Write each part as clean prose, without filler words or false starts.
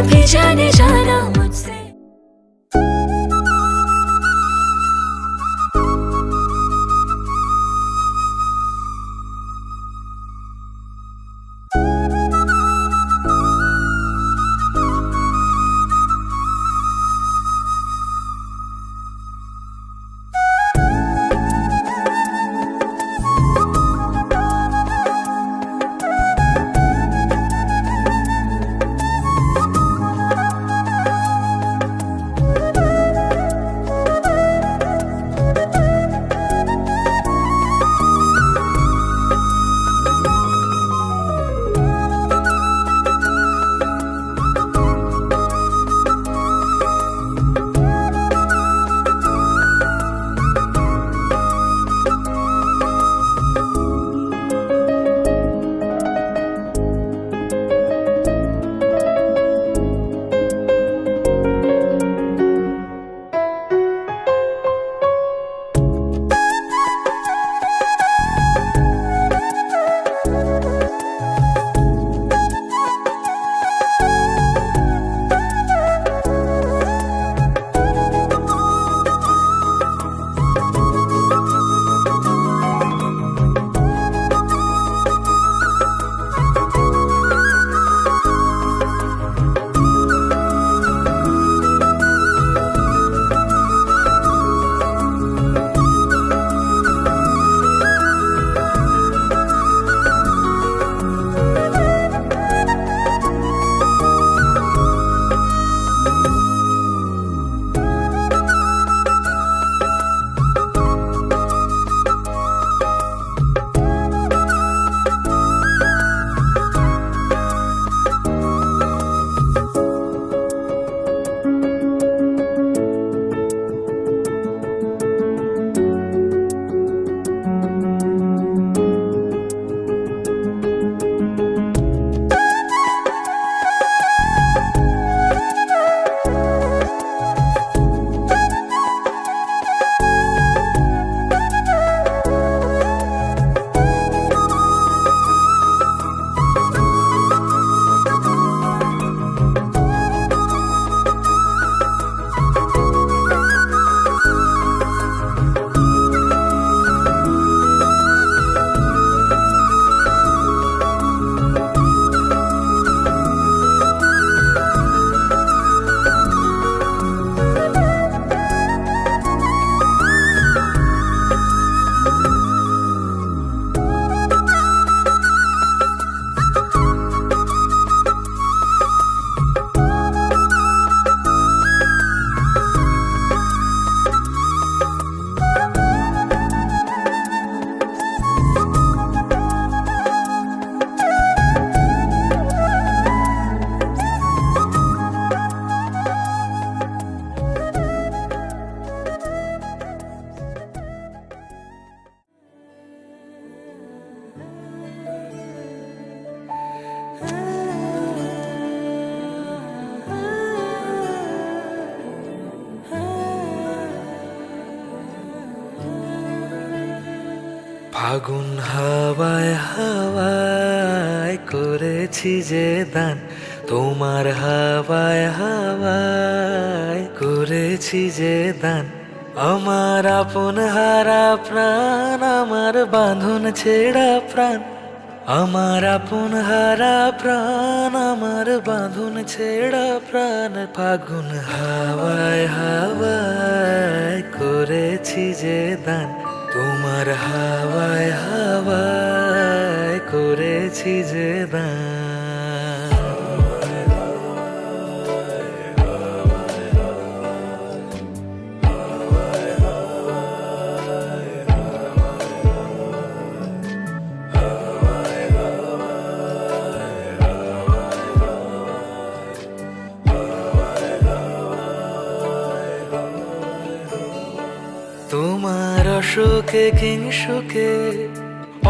भी जाने जाना मुझसे। ফাগুন হাওয়ায় হাওয়ায় করেছি যে দান, তোমার হাওয়ায় হাওয়ায় করেছি যে দান। আমার আপন হারা প্রাণ, আমার বাঁধন ছেঁড়া প্রাণ, আমার আপন হারা প্রাণ, আমার বাঁধন ছেঁড়া প্রাণ। ফাগুন হাওয়ায় হাওয়ায় করেছি যে দান, তোমার হাওয়ায় হাওয়ায় করেছি যে দান। তোমার অশোকে কিংসুকে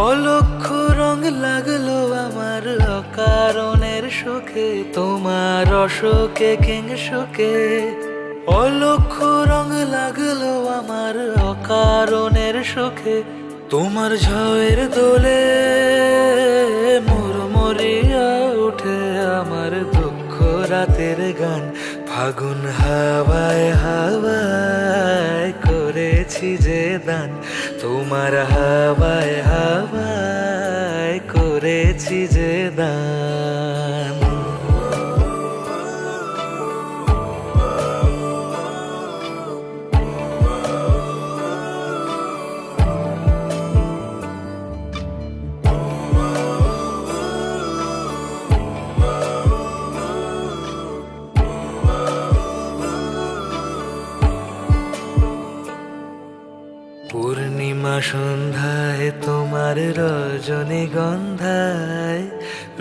অলক্ষ রং লাগলো আমার অকারণের সুখে। তোমার অশোকে কিংসুকে অলক্ষ রং লাগলো আমার অকারণের সুখে। তোমার ঝড়ের দোলে মুড়মুড়িয়া উঠে আমার দুঃখ রাতের হাওয়ায় হাওয়ায় করেছি যে দান, তোমার হাওয়ায় হাওয়ায় করেছি যে দান। পূর্ণিমা সন্ধ্যায় তোমার রজনীগন্ধায়,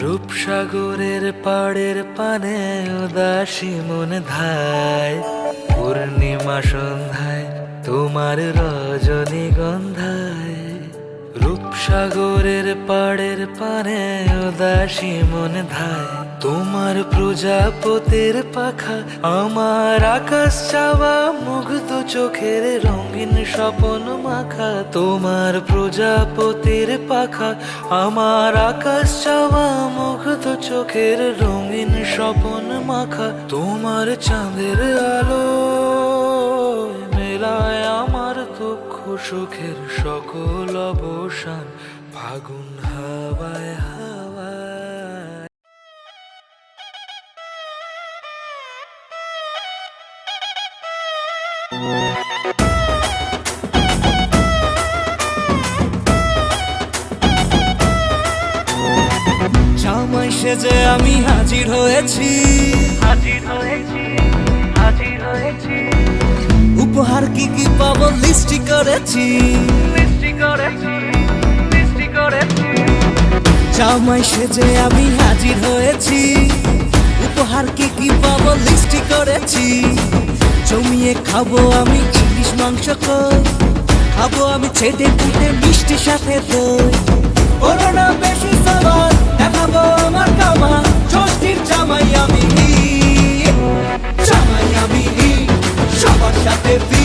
রূপসাগরের পাড়ের পানে উদাসী মন ধায়। পূর্ণিমা সন্ধ্যায় তোমার রজনীগন্ধায়, রূপসাগরের পাড়ের পানে উদাসী মন ধায়। তোমার প্রজাপতির পাখা আমার আকাশ চাওয়া, মুগ্ধ চোখের রঙিন স্বপন মাখা। তোমার প্রজাপতির পাখা আমার আকাশ চাওয়া, মুগ্ধ চোখের রঙিন স্বপন মাখা। তোমার চাঁদের আলো মেলায় আমার দুঃখ সুখের সকল অবসান, ফাগুন হাওয়ায় হাওয়ায়। জামাই সেজে আমি হাজির হয়েছি, হাজির হয়েছি, হাজির হয়েছি। উপহার কি কি পাবো লিস্টি করেছি, মিষ্টি করেছি, মিষ্টি করেছি। জামাই সেজে আমি হাজির হয়েছি, উপহার কি কি পাবো লিস্টি করেছি। জমিয়ে খাবো আমি ইলিশ মাংস কই, খাবো আমি ছেটে পুটে মিষ্টি সাথে দই। করোনা বেশি সবার দেখাবো আমার কামা, ষষ্ঠীর জামাই আমি, জামাই আমি সবার সাথে ফি,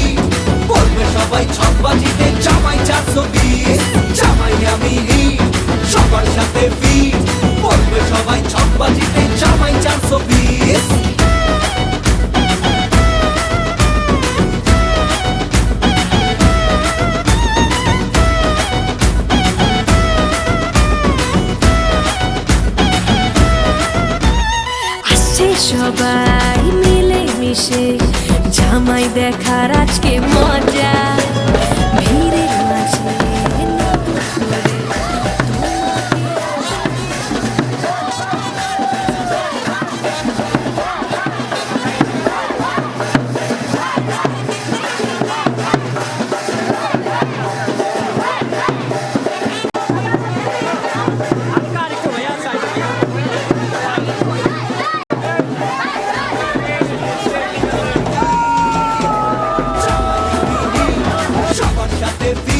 বলবে সবাই ছকবাজিতে জামাই 420। জামাই আমি সবার সাথে ফি, বলবে সবাই ছকবাজিতে জামাই 420। সবাই মিলে মিশে জামাই দেখার আজকে মজা, ভিড়ের মাঝে নতুন করে সবার সাথে ফি,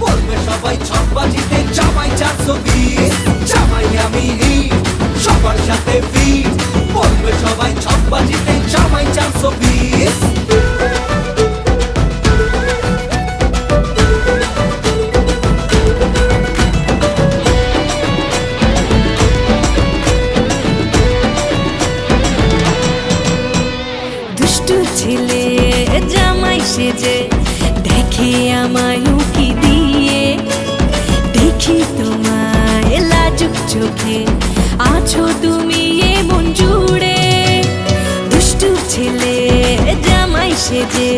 বলবে সবাই ছকবাজিতে জামাই 420। জামাই আমি সবার সাথে ফি, বলবে সবাই ছকবাজিতে জামাই 420। দুষ্টু ছেলে জামাই সেজে দেখে আমায় উকি দিয়ে, দেখি তোমায় লাজুক চোখে আছো তুমি এমন জুড়ে। দুষ্টু ছেলে জামাই সেজে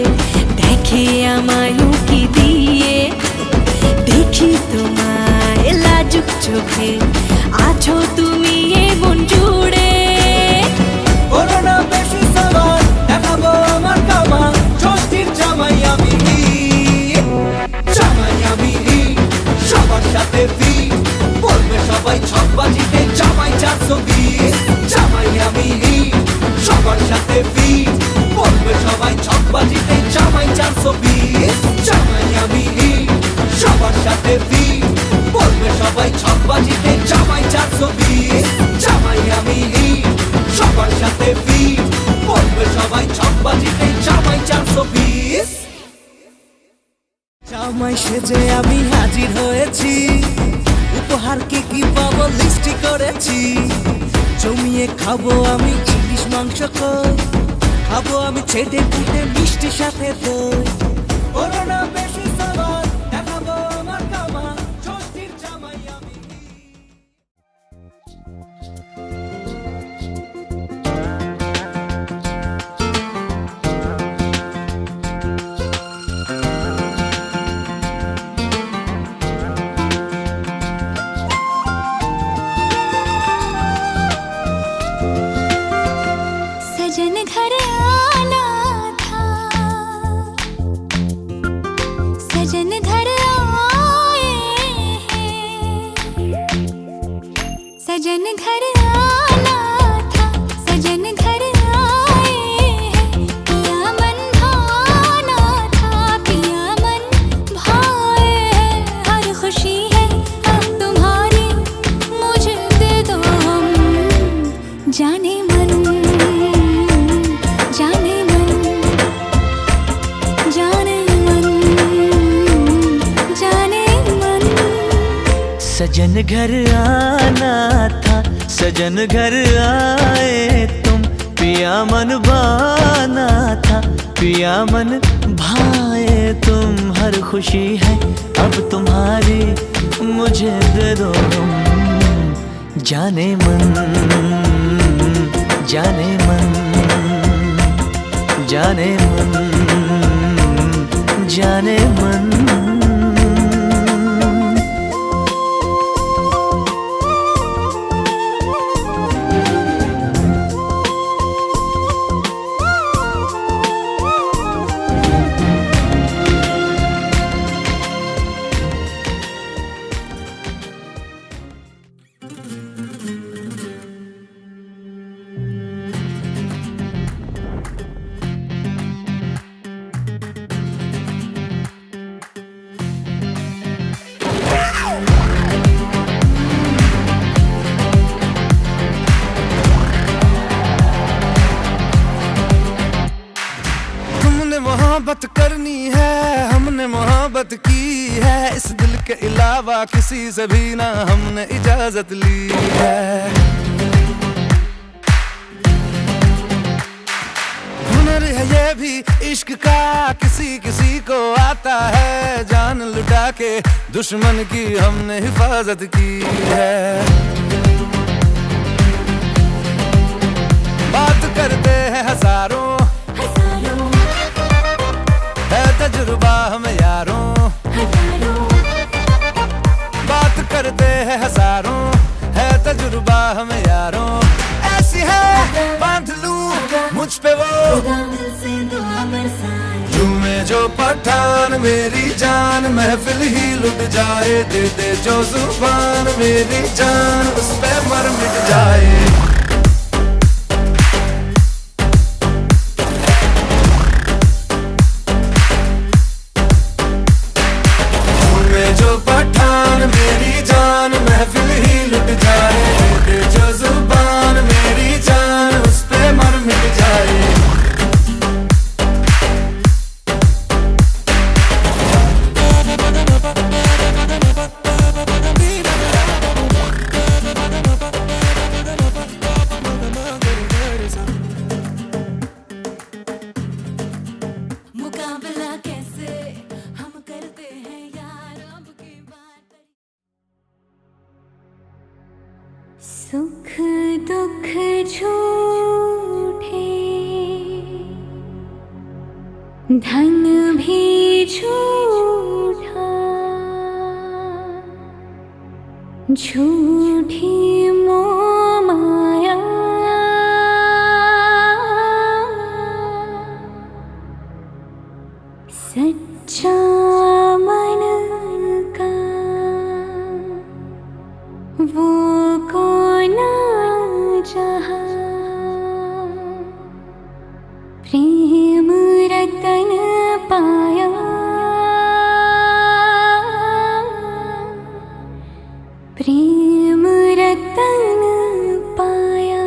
দেখে আমায় উকি দিয়ে, দেখি তোমায় লাজুক চোখে আছো তুমি এমন জুড়ে। করোনা বেশি সবার দেখাবো আমার কামা, ষষ্ঠীর জামাই আমি, জামাই আমি সবার সাথে ফি, বলবে সবাই ছকবাজিতে জামাই 420। জামাই আমি সবার সাথে ফি, বলবে সবাই ছকবাজিতে জামাই 420। জামাই আমি সবার সাথে ফি, বলবে সবাই ছকবাজিতে জামাই 420। জামাই আমি সবার সাথে ফি, বলবে সবাই ছকবাজিতে জামাই 420। জামাই সেজে আমি হাজির হয়েছি, উপহার কি কি পাবো লিস্টি করেছি। জমিয়ে খাবো আমি ইলিশ মাংস কই, খাবো আমি ছেটে পুটে মিষ্টি সাথে দই করোনা বেশি সবার দেখাবো আমার কামাল ষষ্ঠীর জামাই আমি सजन घर आना था सजन घर आए हैं सजन घर आना था सजन घर आए हैं पिया मन भाना था पिया मन भाए हैं हर खुशी है अब तुम्हारी मुझे दे दो हम जाने मन जाने मन जाने मन जाने मन सजन घर आना था सजन घर आए तुम पिया मन बाना था पिया मन भाए तुम हर खुशी है अब तुम्हारी मुझे दे दो तुम जाने मन जाने मन जाने मन जाने मन मोहब्बत करनी है हमने मोहब्बत की है इस दिल के अलावा किसी से भी ना हमने इजाजत ली है हुनर है ये भी इश्क का किसी किसी को आता है जान लुटा के दुश्मन की हमने हिफाजत की है बात करते हैं हजारों है तजुर्बा हमें यारों बात करते हैं हजारों है तजुर्बा हमें यारों ऐसी है बांध लूं मुझ पे वो झूमे जो पठान मेरी जान महफिल ही लुट जाए दे दे जो जुबान मेरी जान उस पे मर मिट जाए जो पठान मेरी जान महफिल ही लुट जाए जो जुबान मेरी जान उस पे मर मिट जाए मुकाबला कैसे हम करते हैं यार अब की बात सुख दुख झूठे धन भी झूठा झूठी मोह माया सच्चा मन का वो कौन जहाँ प्रेम रतन पाया प्रेम रतन पाया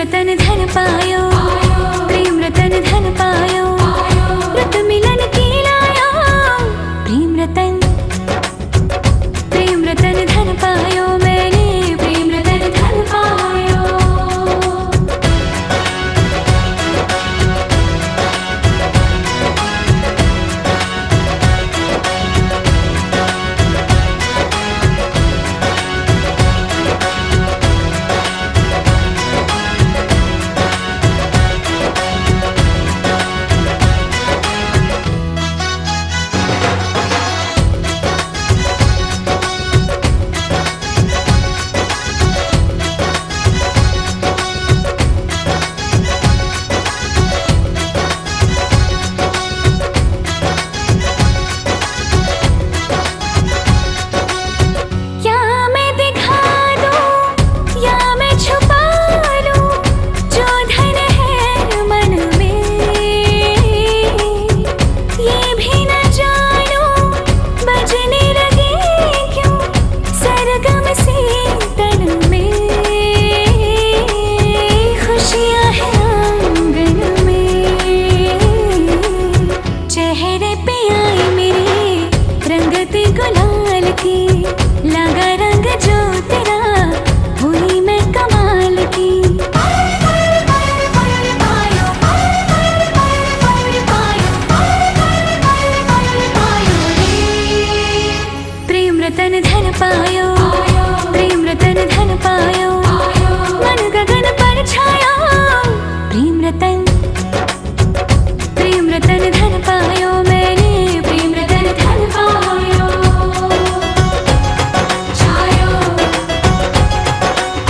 रतन धन पायो, प्रेम रतन धन पायो, रुत मिलन की लाया, प्रेम रतन धन पायो, मैंने प्रेम रतन धन पायो। रतन धन पायो, प्रेम रतन धन पायो, मन गगन पर छाया, प्रेम रतन धन पायो, मैंने प्रेम रतन धन पायो। छायो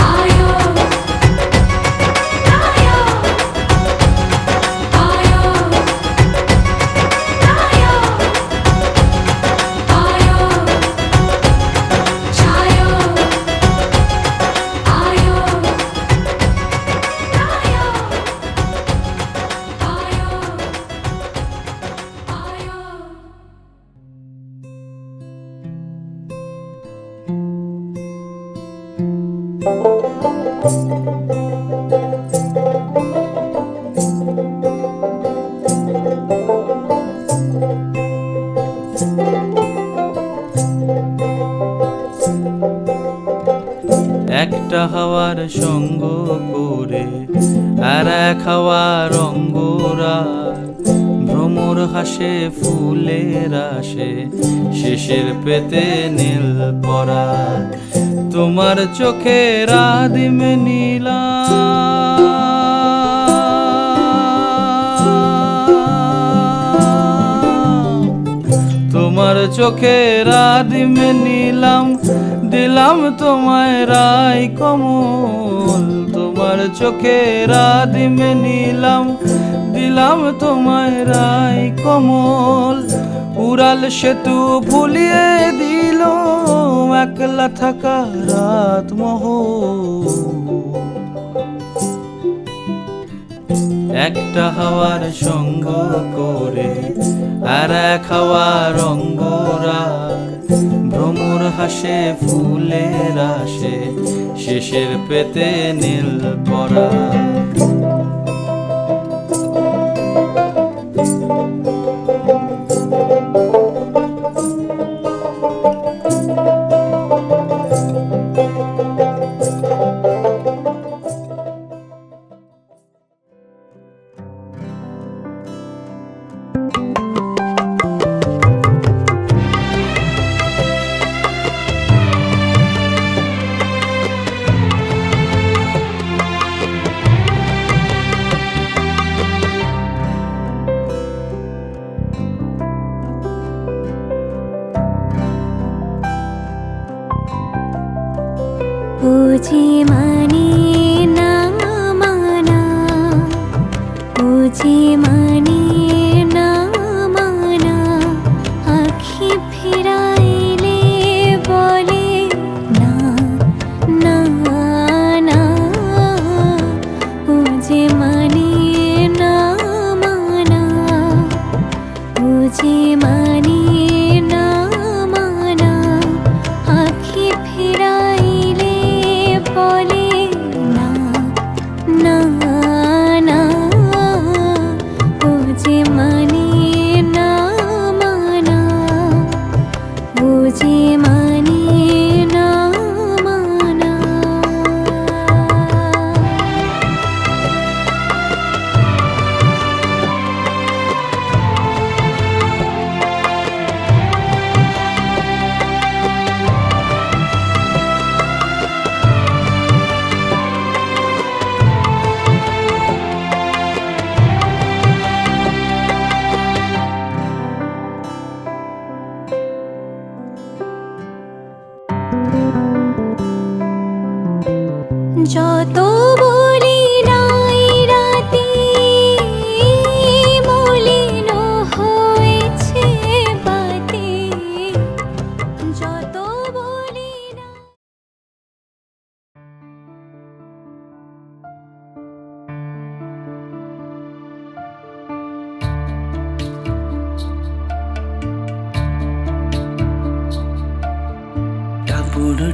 आयो आयो आयो आयो आयो छायो आयो आयो आयो आयो। একটা হাওয়ার সঙ্গ করে আর এক হাওয়ার অঙ্গরাগ, ভ্রমর হাসে ফুলের আসে, শেষের পেতে নীল পরাগ, তোমার চোখের আদিম নীলাম, তোমার চোখের আদিম নীলাম, দিলাম তোমায় রায় কমল, তোমার চোখের আদিম নীলাম, দিলাম তোমায় রায় কমল, উড়াল সেতু ভুলিয়ে দিল একলা থাকা রাত মহল। একটা হাওয়ার সঙ্গ করে আর এক হাওয়ার অঙ্গরাগ, ভ্রমর হাসে ফুলের আসে, শেষের পেতে নীল পরাগ। पूछे माने ना माना, पूछे माने ना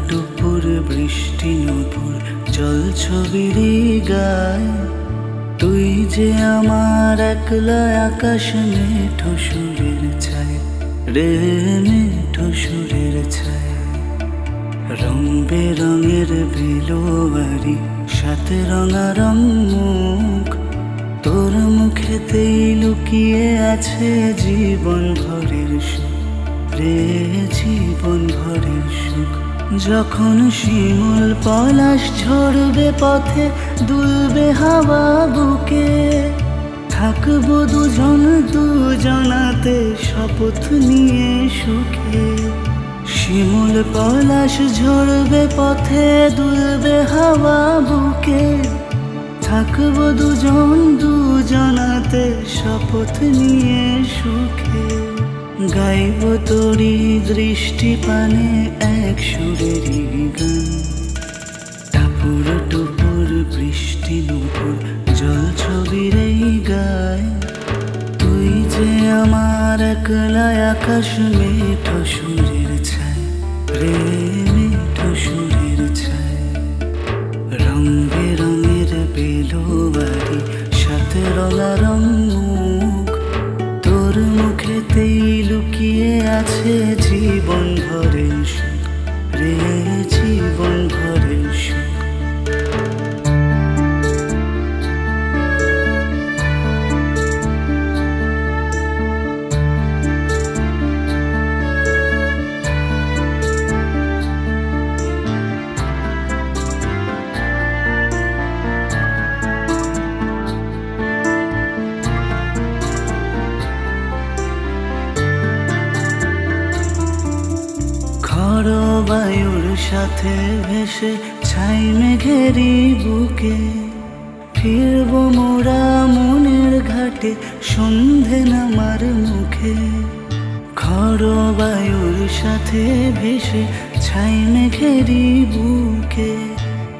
টুপুর বৃষ্টি নূপুর জল ছবির গায়, তুই যে আমার একলা আকাশ মেঠো সুরের ছায় রে, মেঠো সুরের ছায়। রং বেরঙের বেলোয়ারি সাথে রঙারঙ মুখ, তোর মুখেতেই লুকিয়ে আছে জীবন ভরের সুখ রে, জীবন ভরের সুখ। যখন শিমুল পলাশ ঝরবে পথে দুলবে হাওয়া বুকে, থাকবো দুজন দুজনাতে শপথ নিয়ে সুখে। শিমুল পলাশ ঝরবে পথে দুলবে হাওয়া বুকে, থাকবো দুজন দুজনাতে শপথ নিয়ে সুখে। গাইব তোরি দৃষ্টি পানে এক সুরেরই গান, টাপুর টুপুর বৃষ্টি নূপুর জল ছবির এই গায়, তুই যে আমার একলা আকাশ মেঠো সুরের ছায় রে, মেঠো সুরের ছায়। রং বেরঙের বেলোয়ারি সাথে রঙারঙ মুখ, তোর মুখেতেই লুকিয়ে আছে জীবন ভরের সুখ রে, জীবন ভরের সুখ। বায়ুর সাথে ভেসে ছাই মেঘেরি বুকে, ফিরবো মোরা মনের ঘাটে সন্ধে নামার মুখে। খর বায়ুর সাথে ভেসে ছাই মেঘেরি বুকে,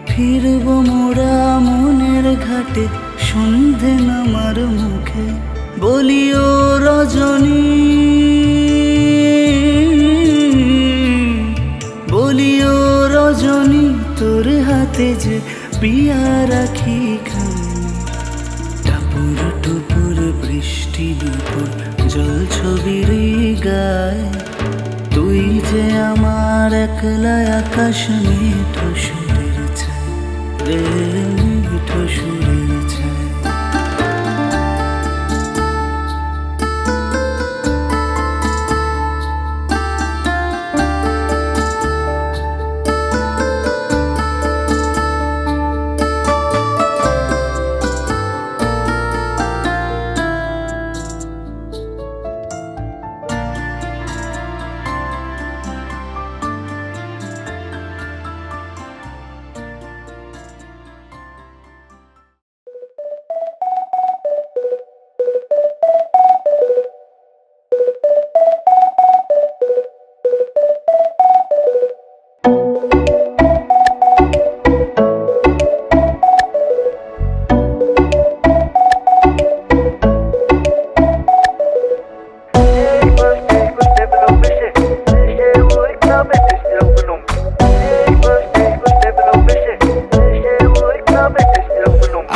ফিরবো মোরা মনের ঘাটে সন্ধে নামার মুখে। বলিও রজনী, বলিও রজনী, তোর হাতে যে পিয়া রাখি খানি। টাপুর টুপুর বৃষ্টি নূপুর জল ছবির গায়, তুই যে আমার একলা আকাশ মেঠো সুরের ছায় রে, মেঠো সুরের ছায়।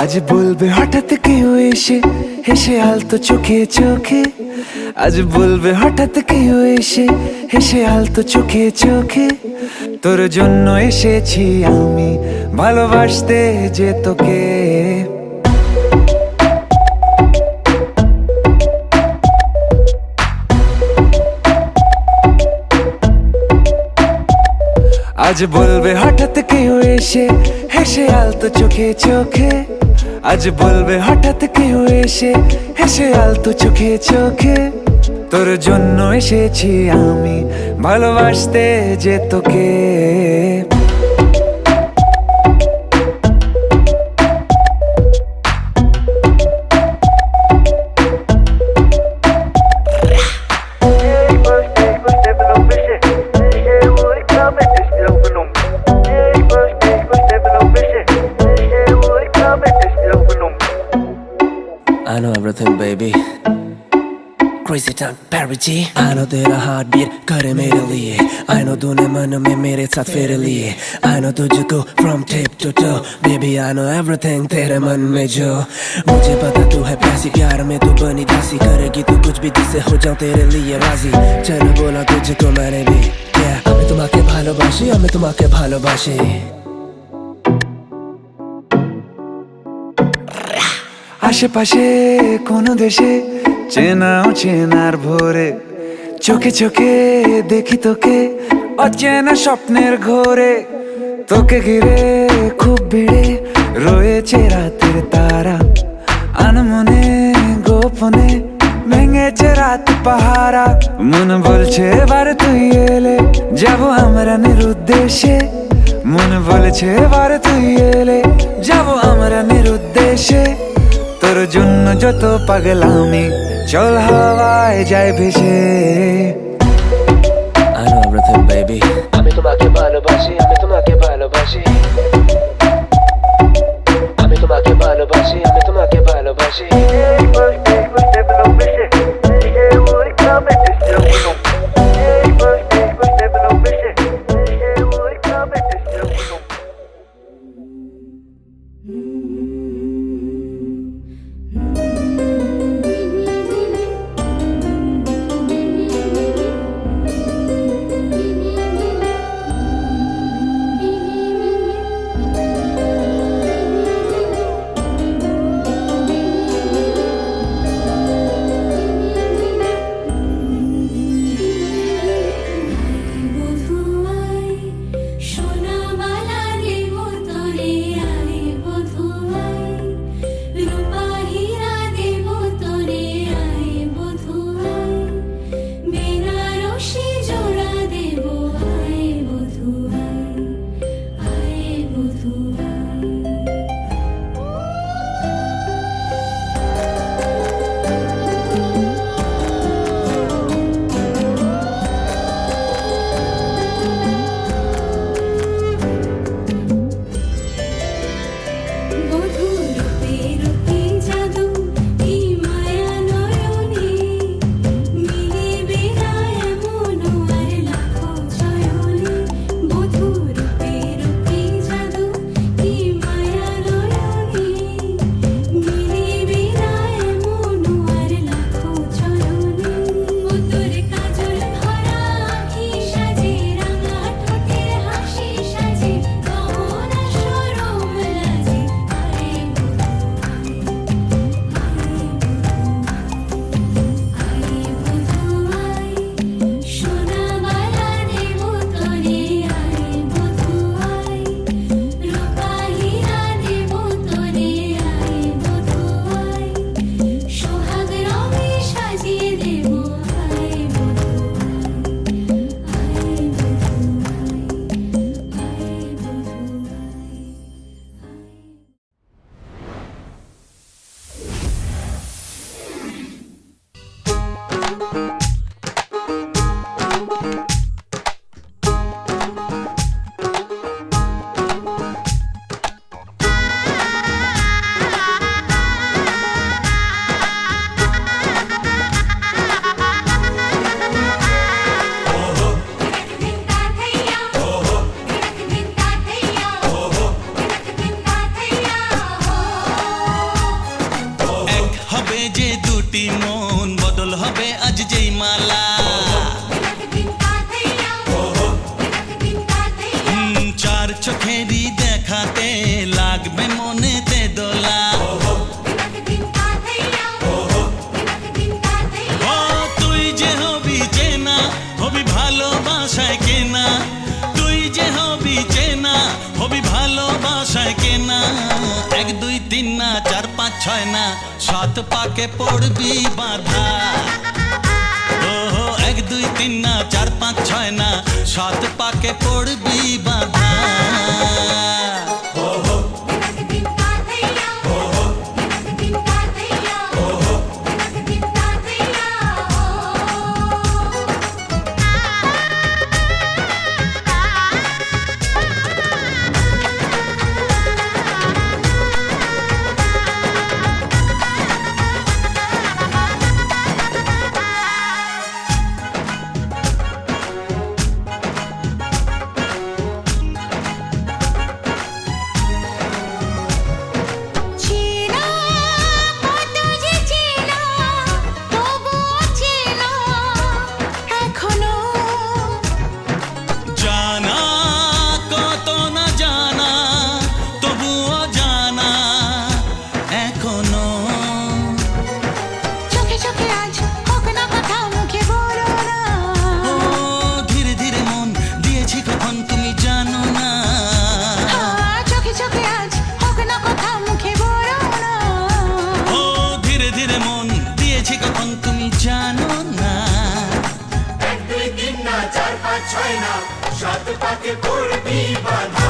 আজ বলবে হঠাৎ কেউ এসে হেসে আলতো চোখে চোখে, আজ বলবে হঠাৎ কেউ এসে হেসে আলতো চোখে চোখে। তোর জন্য এসেছি আমি ভালোবাসতে যে তোকে, আজ বলবে হঠাৎ কেউ এসে হেসে আলতো চোখে চোখে, আজ বলবে হঠাৎ কেউ এসে হেসে আলতো চোখে চোখে। তোর জন্য এসেছি আমি ভালোবাসতে যে তোকে। I know everything, baby. Crazy tongue parody I know तेरा heartbeat करे मेरे लिए I know तूने मन में मेरे साथ फेरे लिए I know तुझको from tip to toe Baby I know everything तेरे मन में जो मुझे पता तू है प्यासी प्यार में तू बनी दासी करेगी तू कुछ भी जिससे हो जाऊं तेरे लिए राजी चल बोला तुझको मैंने भी yeah আমি তোমাকে ভালোবাসি আমি তোমাকে ভালোবাসি আশেপাশে কোন দেশে চেনাও চেনার ভোরে চোখে চোখে দেখি তোকে অচেনা স্বপ্নের ঘোরে তোকে ঘিরে খুব ভিড়ে রয়েছে রাতের তারা আনমনে গোপনে ভেঙেছে রাত পাহারা মন বলছে এবার তুই এলে যাবো আমরা নিরুদ্দেশে মন বলছে এবার তুই এলে যাবো আমরা নিরুদ্দেশে তোর জন্য যত পাগলামি চল হাওয়ায় যায় ভেসে I know everything baby আমি তোমাকে ভালোবাসি আমি তোমাকে ভালোবাসি আমি তোমাকে ভালোবাসি আমি তোমাকে ভালোবাসি ছয় না সাত পাকে পড়বি বাঁধা ও 1 2 3 না 4 5 6 না সাত পাকে পড়বি বাঁধা না সাত পাকে পড়বি বাধা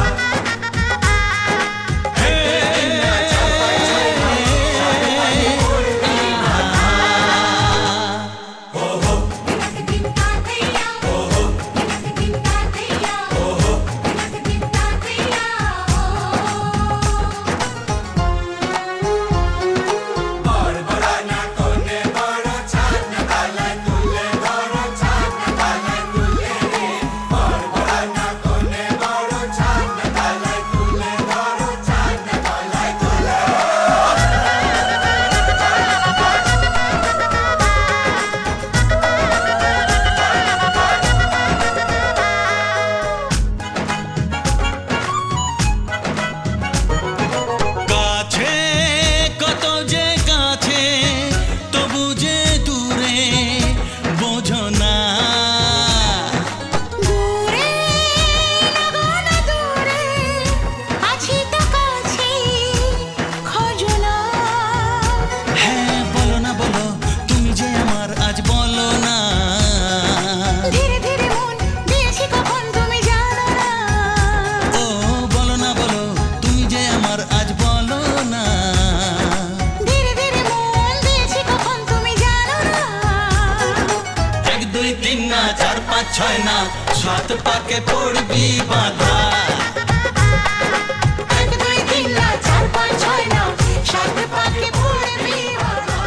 কাছে কত যে কাছে তবু যে দূরে বোঝো না দূরে লাগানো দূরে আছি তো কাছে খোঁজো না হ্যাঁ বলো না বলো তুমি যে আমার আজ বলো না ধীরে ধীরে মন দিয়েছি কখন তুমি জানো না ও বলো না বলো তুমি যে আমার আজ বলো না ধীরে ধীরে মন দিয়েছি কখন তুমি জানো না 1 2 3 না 4 5 6 না সাত পাকে পড়বি বাধা 1 2 3 না 4 5 6 না সাত পাকে পড়বি বাধা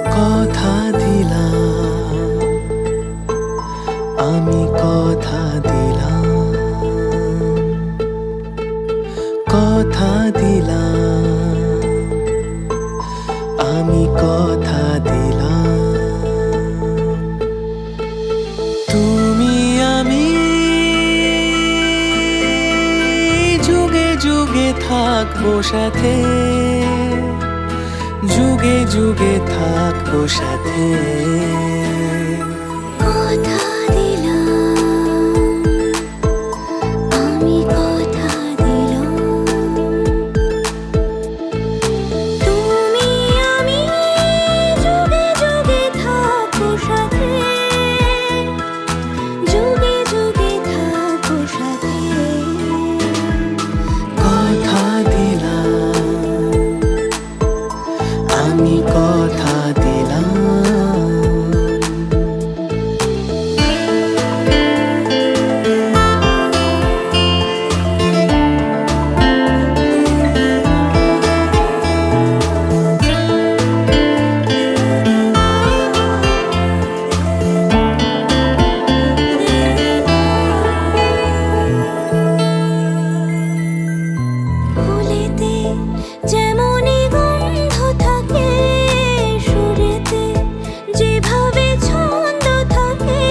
কথা দিলাম আমি কথা দিলাম কথা দিলাম আমি কথা দিলাম তুমি আমি যুগে যুগে থাকবো সাথে যুগে যুগে থাকবো সাথে কথা দিলাম আমি কথা দিলাম তুমি আমি যুগে যুগে থাকবো সাথে যুগে যুগে থাকবো সাথে কথা দিলাম আমি কথা দিলাম ফুলেতে যেমনই গন্ধ থাকে সুরেতে যেভাবে ছন্দ থাকে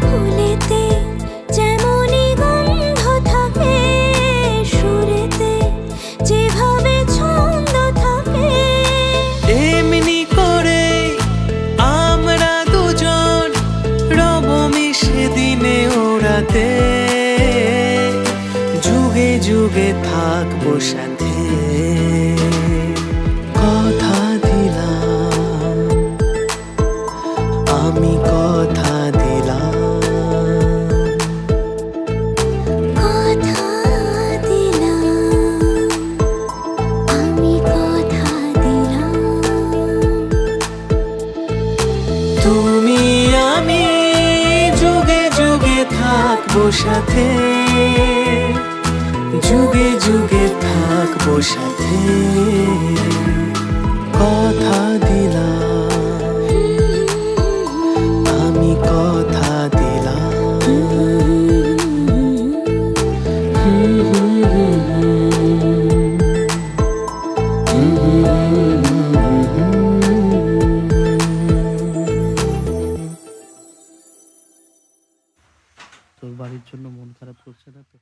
ফুলেতে যেমনই গন্ধ থাকে সুরেতে যেভাবে ছন্দ থাকে এমনি করে আমরা দুজন রব মিশে দিনে ওরাতে যুগে যুগে থাকবো সাথে কথা দিলাম আমি কথা দিলাম কথা দিলাম আমি কথা দিলাম তুমি আমি যুগে যুগে থাকবো সাথে যুগে যুগে থাকবো সাথে কথা দিলাম আমি কথা দিলাম তোর বাড়ির জন্য মন খারাপ করছে না তো?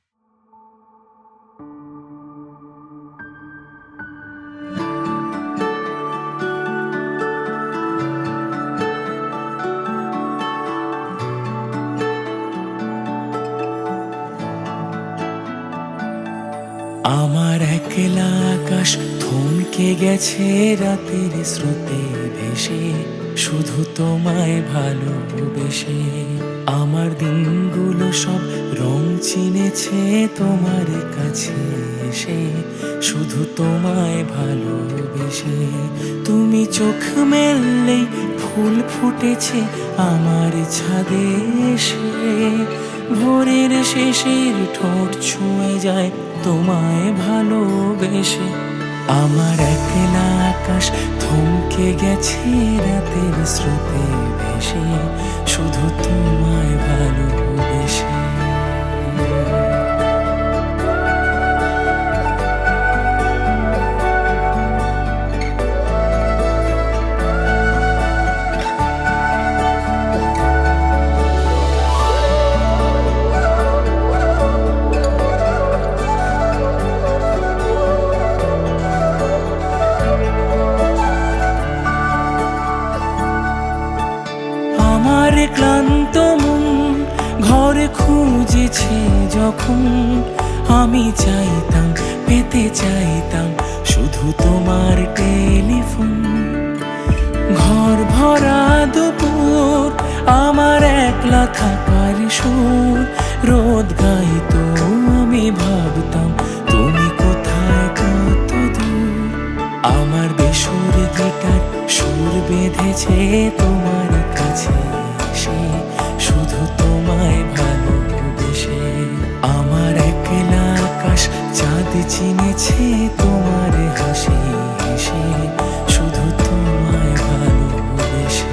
একলা আকাশ থমকে গেছে রাতের স্রোতে ভেসে, শুধু তোমায় ভালোবেসে। আমার দিনগুলো সব রং চিনেছে তোমার কাছে এসে, শুধু তোমায় ভালোবেসে। তুমি চোখ মেললেই ফুল ফুটেছে আমার ছাদে এসে, ভোরের শেষের ঠোঁট ছুঁয়ে যায় তোমায় ভালোবেসে। আমার একলা আকাশ থমকে গেছে রাতের স্রোতে ভেসে, শুধু তোমায় ভালোবেসে। আমার ক্লান্ত মন ঘরে খুঁজেছে যখন, আমি চাইতাম পেতে চাইতাম শুধু তোমার টেলিফোন। ঘর ভরা দুপুর আমার একলা থাকার সুর রোদ গাইতো, আমি ভাবতাম তুমি কোথায় কত দূর। আমার বেসুর গিটার সুর বেঁধেছে তোমার কাছে এসে, শুধু তোমায় ভালোবেসে। আমার একলা আকাশ চাঁদ চিনেছে তোমার হাসি হেসে, শুধু তোমায় ভালোবেসে।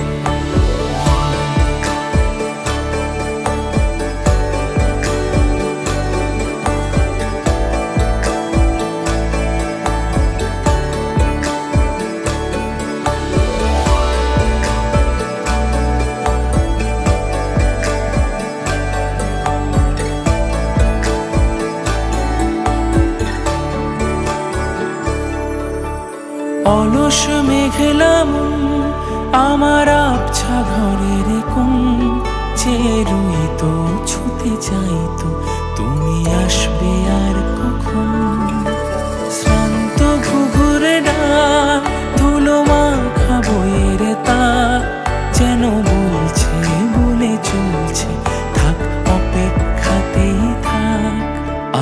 অলস মেঘলা মন আমার আবছা ঘরের কোণ, চেরুই তো ছুতে চাইতো তুমি আসবে আর কখন। শ্রান্ত ঘুঘুরে ডাক ধুলো মাখা বইয়ের তাক যেন বলছে বলে চলছে থাক অপেক্ষাতেই থাক।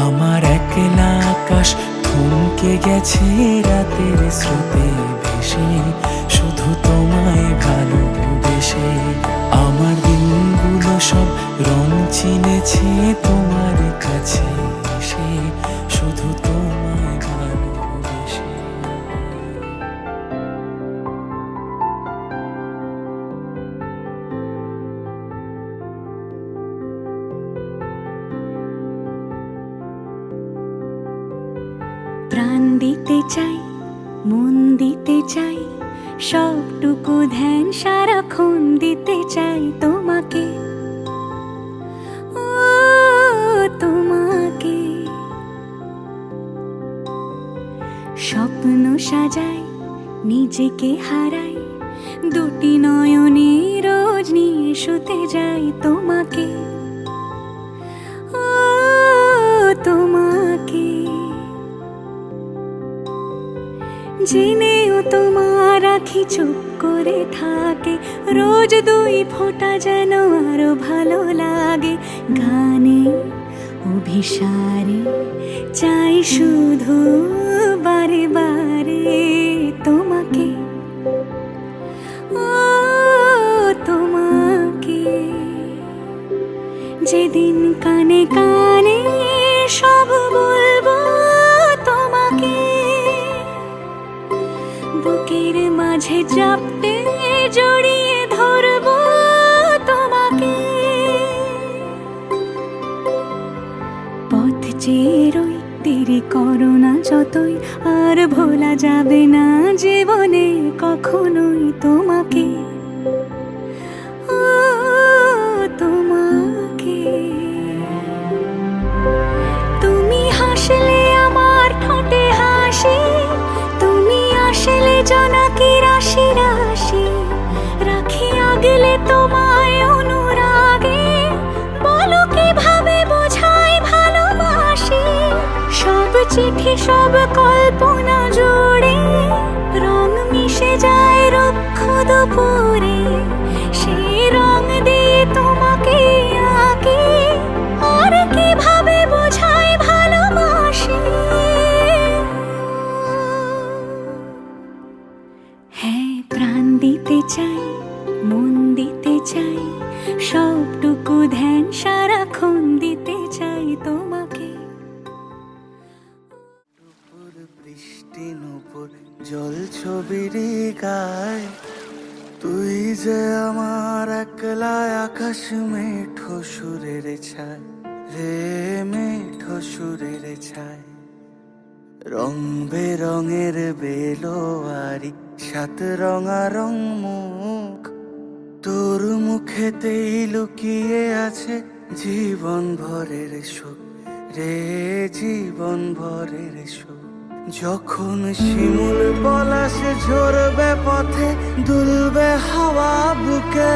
আমার একলা আকাশ থমকে গেছে রাতের স্রোতে ভেসে, শুধু তোমায় ভালোবেসে। আমার দিনগুলো সব রং চিনেছে তোমার কাছে এসে, শুধু তোমায় ভালোবেসে। প্রাণ দিতে চাই, মন দিতে চাই, সবটুকু ধ্যান সারাক্ষণ দিতে চাই তোমাকে, ও তোমাকে। স্বপ্ন সাজাই, নিজেকে হারাই, দুটি নয়নে রোজ নিয়ে শুতে যাই তোমাকে, ও তোমাকে। জেনেও তোমার আখি চুপ করে থাকে, রোজ দুই ফোঁটা যেন আরো ভালো লাগে। গানে অভিসারে চাই শুধু বারে বারে তোমাকে, ও তোমাকে। যেদিন কানে কানে সব বলবো তোমাকে, বুকের মাঝে চাপতে জড়িয়ে ধরবো তোমাকে। পথ চেয়ে রই, দেরি করো না যতই, আর ভোলা যাবে না জীবনে কখনোই তোমাকে, ও তোমাকে। তুমি হাসলে আমার ঠোঁটে হাসি, তুমি আসলে জোনাকি রাশি রাশি, রাখি আগলে তোমায় অনুরাগে, বলো কিভাবে বোঝাই ভালোবাসি। সব চিঠি দেখি সব কল্পনা জুড়ে, রং মিশে যায় রুক্ষ দুপুরে, সেই রং দিয়ে তোমাকে আঁকি, আর কিভাবে বোঝাই ভালোবাসি। হ্যাঁ, প্রাণ দিতে চাই, মন দিতে চাই, সবটুকু ধ্যান সারাক্ষণ দিতে চাই তোমাকে। বৃষ্টি নুপুর জল ছবির গায়, তুই যে আমার একলা আকাশ মেঠো সুরের ছায় রে, মেঠো সুরের ছায়। রং বেরঙের বেলোয়ারি সাত রঙারং মুখ, তোর মুখেতেই লুকিয়ে আছে জীবন ভরের সুখ রে, জীবন ভরের সুখ। যখন শিমুল পলাশ ঝরবে পথে, দুলবে হাওয়া বুকে,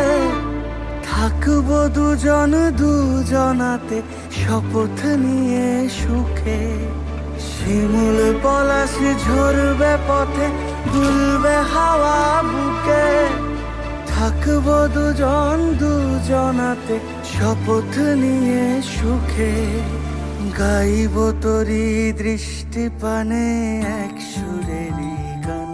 থাকবো দুজন দুজনাতে শপথ নিয়ে সুখে। শিমুল পলাশ ঝরবে পথে, দুলবে হাওয়া বুকে, থাকবো দুজন দুজনাতে শপথ নিয়ে সুখে। গাইব তোরি দৃষ্টি পানে এক সুরেরই গান,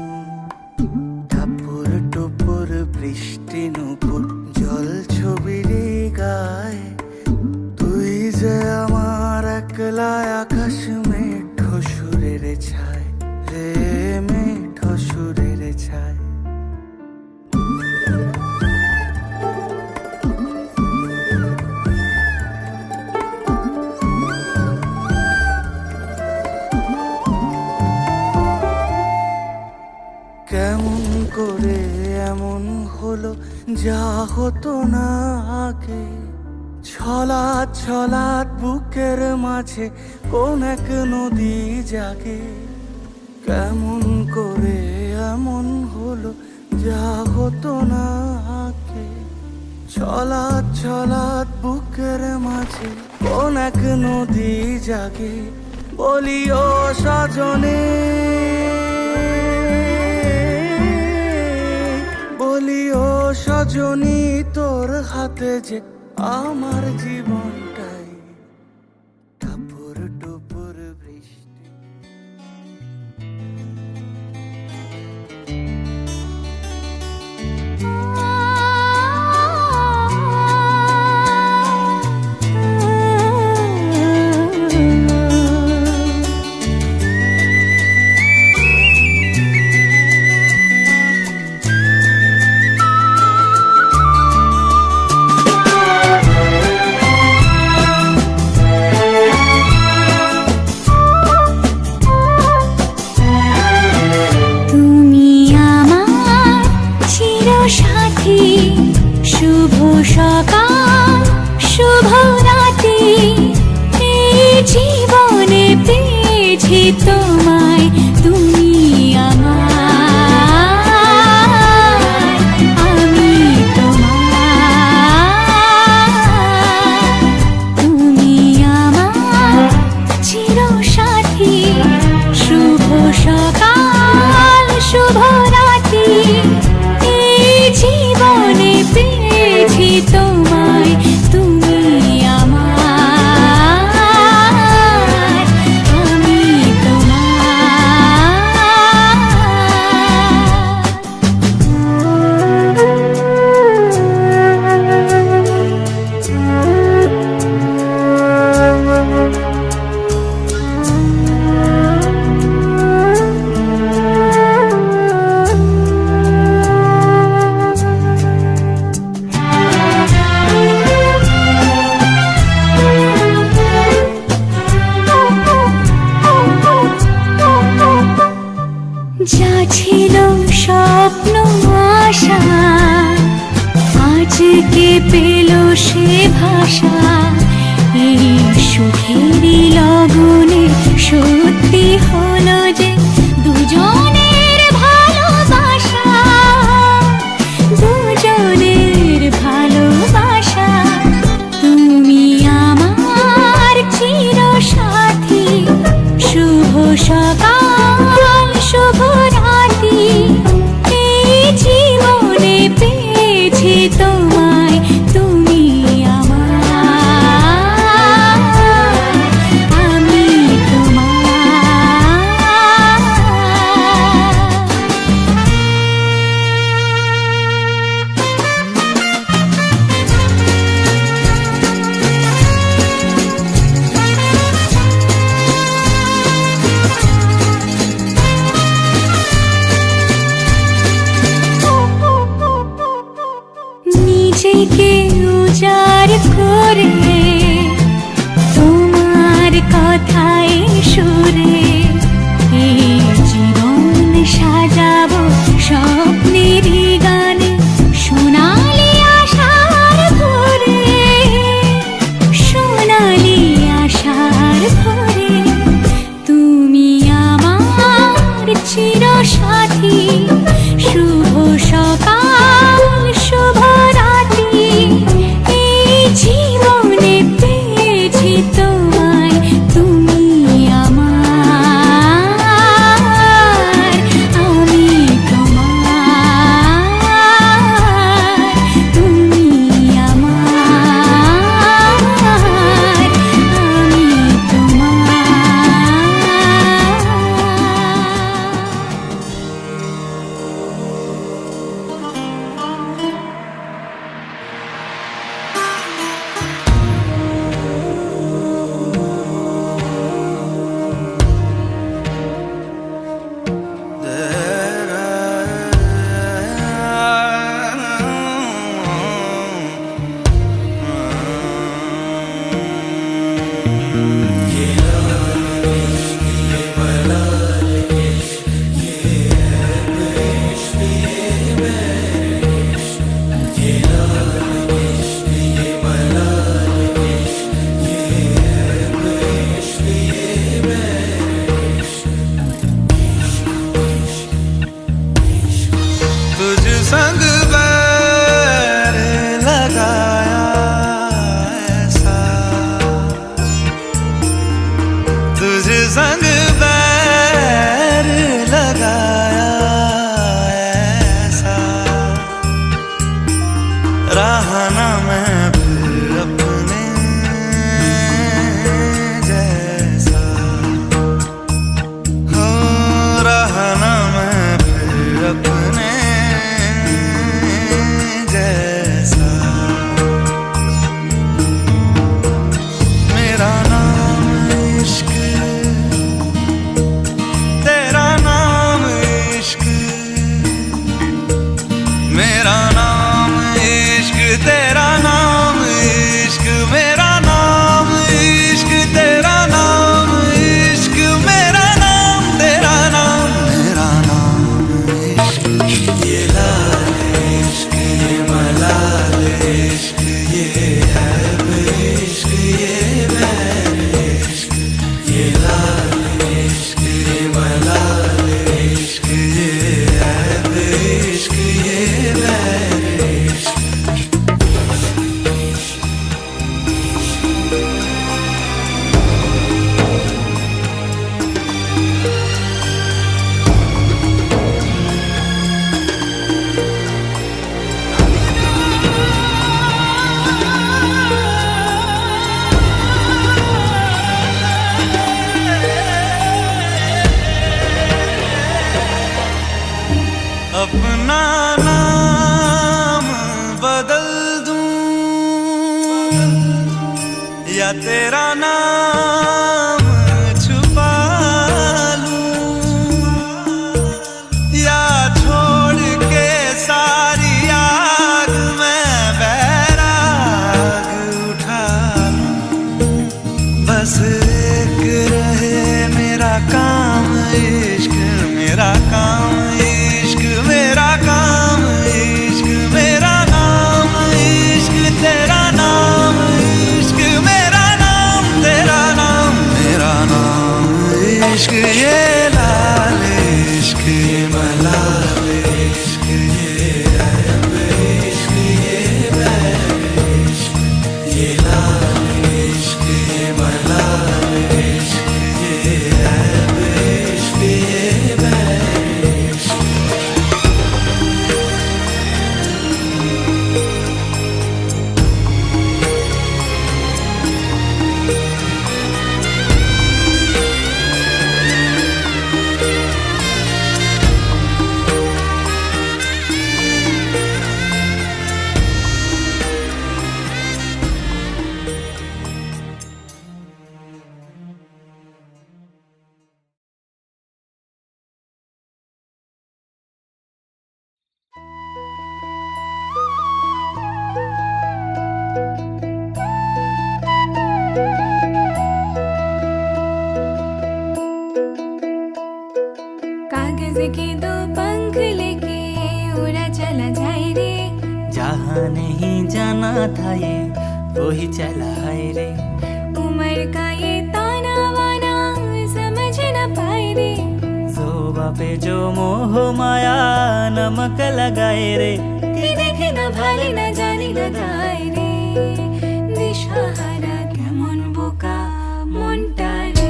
টাপুর টুপুর বৃষ্টি নুপুর জল ছবির গায়, তুই যে আমার একলা আকাশ মেঠো সুরের ছায় রে, মেঠো সুরের ছায়। কেমন করে এমন হলো যা হতো না আগে, ছলাৎ ছলাৎ বুকের মাঝে কোন এক নদী জাগে। কেমন করে এমন হলো যা হতো না আগে, ছলাৎ ছলাৎ বুকের মাঝে কোন এক নদী জাগে। বলি ও সজনে, বলি ও সজনী, তোর হাতে যে আমার জীবনটাই টাপুর টুপুর বৃষ্টি। শুভ সকাল শুভ রাতি, এই জীবনে পেয়েছি তোমায়, তুমি আমার, আমি তোমার। তুমি আমার চিরসাথী, শুভ সকাল শুভ রাতি, জীবনে পেয়েছি তোমায়, তুমি আমার, আমি যা ছিল স্বপ্ন আশা, আজকে পেল সে ভাষা, এই সুখেরই লগনে সত্যি হলো যে দুজনের ভালোবাসা, দুজনের ভালোবাসা। তুমি আমার চিরসাথী, শুভ বিচার করে তোমার কথায় সুরে এই জীবন সাজাবো স্বপ্নেরই গানে সোনালি আশার ভরে সোনালি আশার ভরে তুমি আমার চিরসাথী শুভ সকাল শুভ রাত্রি এই জীবনে পেয়েছি তোমায় তুমি আমার আমি তোমার তুমি আমার আমি তোমার तुझ संग बैर लगाया ऐसा तुझ संग बैर लगाया ऐसा रहा ना मैं फिर अपने जैसा हो रहा ना मैं फिर अपने जैसा मेरा नाम इश्क तेरा नाम इश्क मेरा नाम इश्क तेरा नाम इश्क मेरा नाम इश्क तेरा नाम इश्क मेरा नाम तेरा नाम मेरा नाम इश्क ये लाल इश्क ये मलाल इश्क ये है इश्क ये बैर इश्क ये लाल इश्क ये मलाल इश्क ये है इश्क ये बैर इश्क अपना नाम बदल दूं या तेरा नाम छुपा लूं या छोड़ के सारी आग में बैराग उठा लूं बस एक रहे मेरा काम इश्क मेरा काम इश्क मेरा काम इश्क मेरा नाम इश्क तेरा नाम इश्क मेरा नाम तेरा नाम जाना था ये वही चला है रे। उम्र का ये ताना वाना समझ न पाए रे, जोबा पे जो मोह माया नमक लगाए रे। कि देखे न भाले न जाने न गाए रे, दिशाहारा केमन बोका মনটা রে।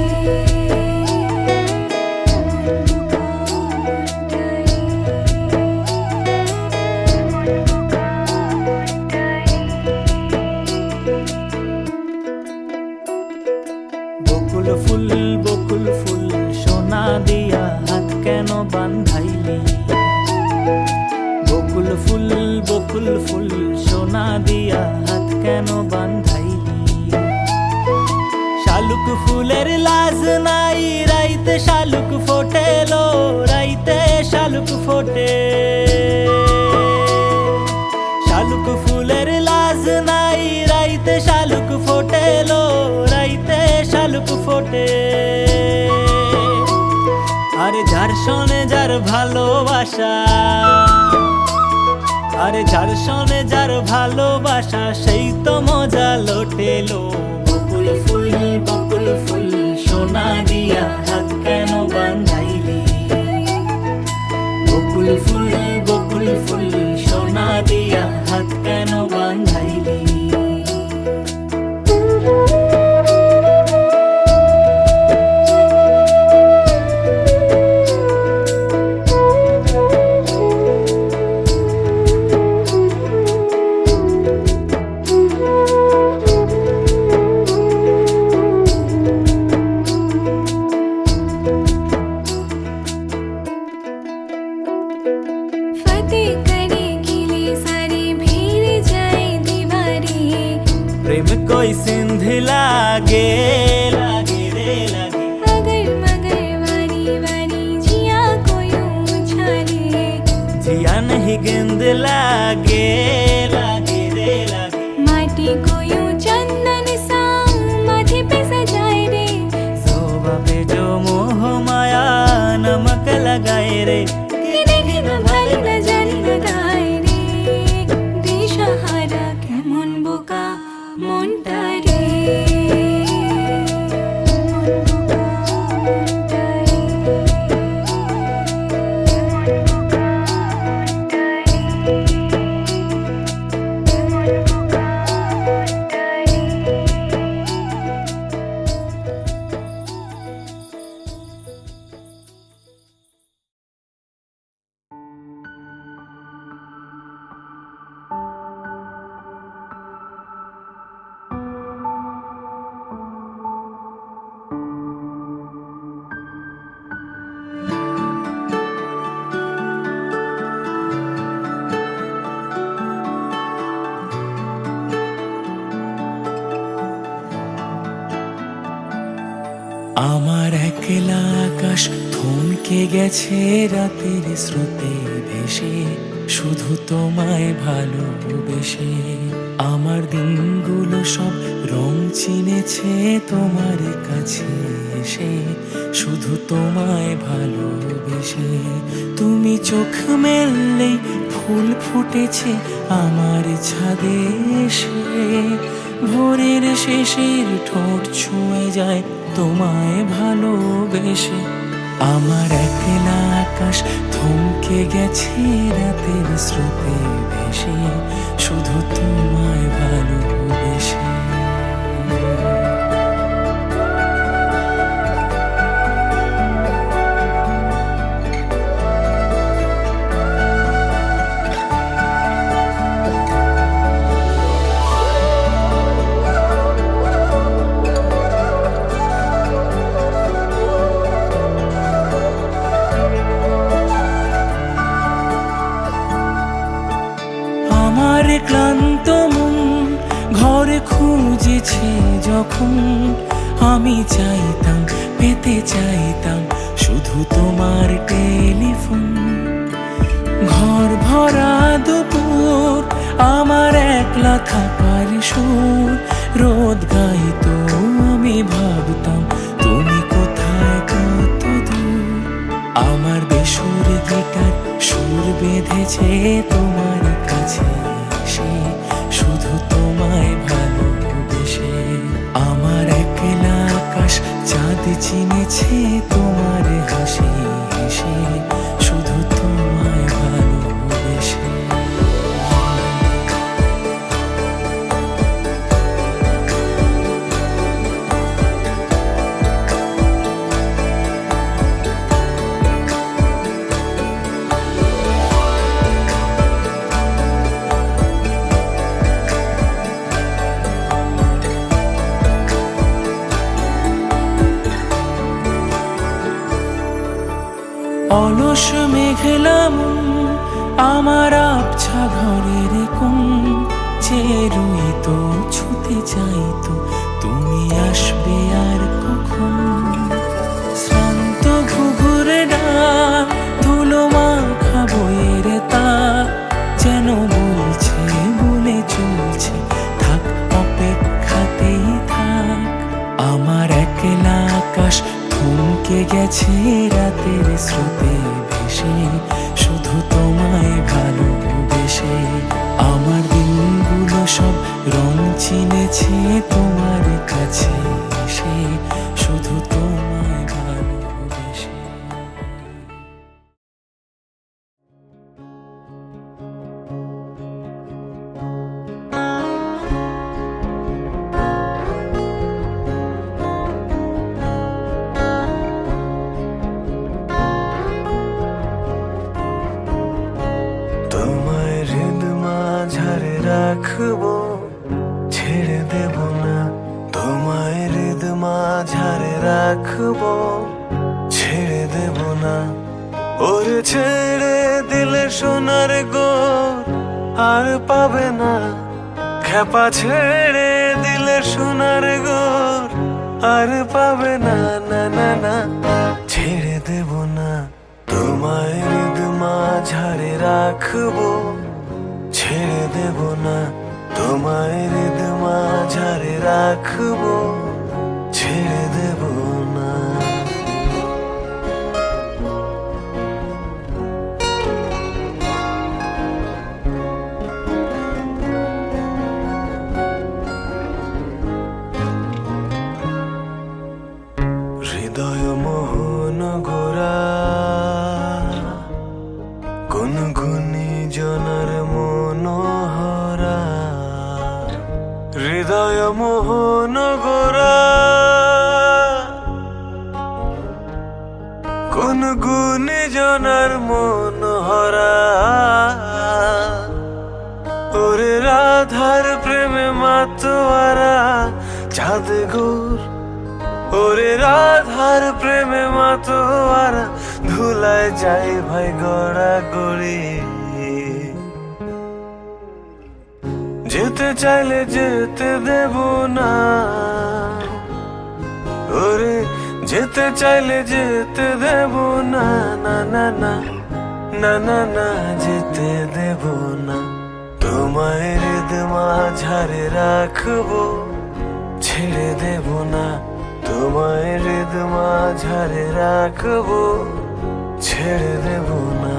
বকুল ফুল সোনা দিয়া হাত কেন বান্ধাইলি। বকুল ফুল সোনা দিয়া হাত কেন বান্ধাইলি। শালুক ফুলের লাজ নাই রাইতে শালুক ফোটেলো, রাইতে শালুক ফোটে। শালুক ফুলের লাজ নাই রাইতে শালুক ফোটেলো, রাইতে শালুক ফোটে। আরে যার শোনে যার ভালোবাসা, আরে যার শোনে যার ভালোবাসা সেই তো মজা লোটেলো। বকুল ফুল সোনা দিয়া হাত কেন বান্ধাইলি। বকুল ফুল সোনা দিয়া হাত কেন বান্ধাইলি। फतेह करे खिले सारी भीड़ जाए दीवारे, प्रेम कोई सिंध लागे लागे रे लागे। अगर मगर वारी वारी जिया कोई उछाले, जिया नहीं गेंद लागे लागे रे लागे। माटी कोई चंदन सा माथे पे सजाए रे, शोभा पे जो मोह माया नमक लगाए रे। कि देखे न भाले न जाने न गाए रे, दिशाहारा केमन बोका মনটা রে। আমার একলা আকাশ থমকে গেছে রাতের স্রোতে ভেসে, শুধু তোমায় ভালোবেসে। আমার দিনগুলো সব রং চিনেছে তোমার কাছে এসে, শুধু তোমায় ভালোবেসে। তুমি চোখ মেললেই ফুল ফুটেছে আমার ছাদে এসে, ভোরের শেষের ঠোঁট ছুঁয়ে যায় তোমায় ভালোবেসে। আমার একলা আকাশ থমকে গেছে রাতের স্রোতে ভেসে, শুধু তোমায় ভালোবেসে। আমার ক্লান্ত মন ঘরে খুঁজেছে যখন, আমি চাইতাম পেতে চাইতাম শুধু তোমার টেলিফোন। ঘর ভরা দুপুর আমার একলা থাকার সুর, রোদ গাইতো আমি ভাবতাম তুমি কোথায় কত দূর। আমার বেসুর গিটার সুর বেঁধেছে তোমার কাছে এসে, শুধু চিনেছে তোমার হাসি হেসে, শুধু তোমায় ভালোবেসে। অলস মেঘলা মন আমার আবছা ঘরের কোণ, চেয়ে রই তো ছুতে চাইতো তুমি আসবে আর কখন। শ্রান্ত ঘুঘুরে ডাক, ধুলো মাখা বইয়ের তাক, যেন বলছে বলে চলছে থাক অপেক্ষাতেই থাক। আমার একলা আকাশ থমকে গেছে রাতের স্রোতে ভেসে, শুধু তোমায় ভালোবেসে। আমার দিনগুলো সব রং চিনেছে তোমার কাছে এসে, শুধু তোমায় ভালোবেসে। তোমায় হৃদ মাঝারে রাখবো, ছেড়ে দেব না। তোমায় হৃদ মাঝারে রাখবো, ছেড়ে দেব না। ওরে ছেড়ে দিলে সোনার গোর আর পাবে না। খেপা ছেড়ে দিলে সোনার গোর আর পাবে না। না না না, ছেড়ে দেব না। তোমায় হৃদ মাঝারে রাখবো, ছেড়ে দেব না। তোমায় হৃদ মাঝারে রাখবো, ছেড়ে দেব না। হৃদয় মোহন গোরা, কোন গুণী জনার মনোহরা। হৃদয় মোহন গোরা, কোন গুণী জনার মনোহরা। ওরে রাধার প্রেমে মাতোয়ারা চাঁদ গোর। ওরে রাধার প্রেমে মাতোয়ারা ধুলায় যাই ভাই গড়া গড়ি। যেতে চাইলে যেতে দেব না। ওরে যেতে চাইলে যেতে দেব না। না না না, না না না, যেতে দেব না। তোমায় হৃদ মাঝারে রাখবো, ছেড়ে দেব না। তোমায় হৃদ মাঝারে রাখবো, ছেড়ে দেব না।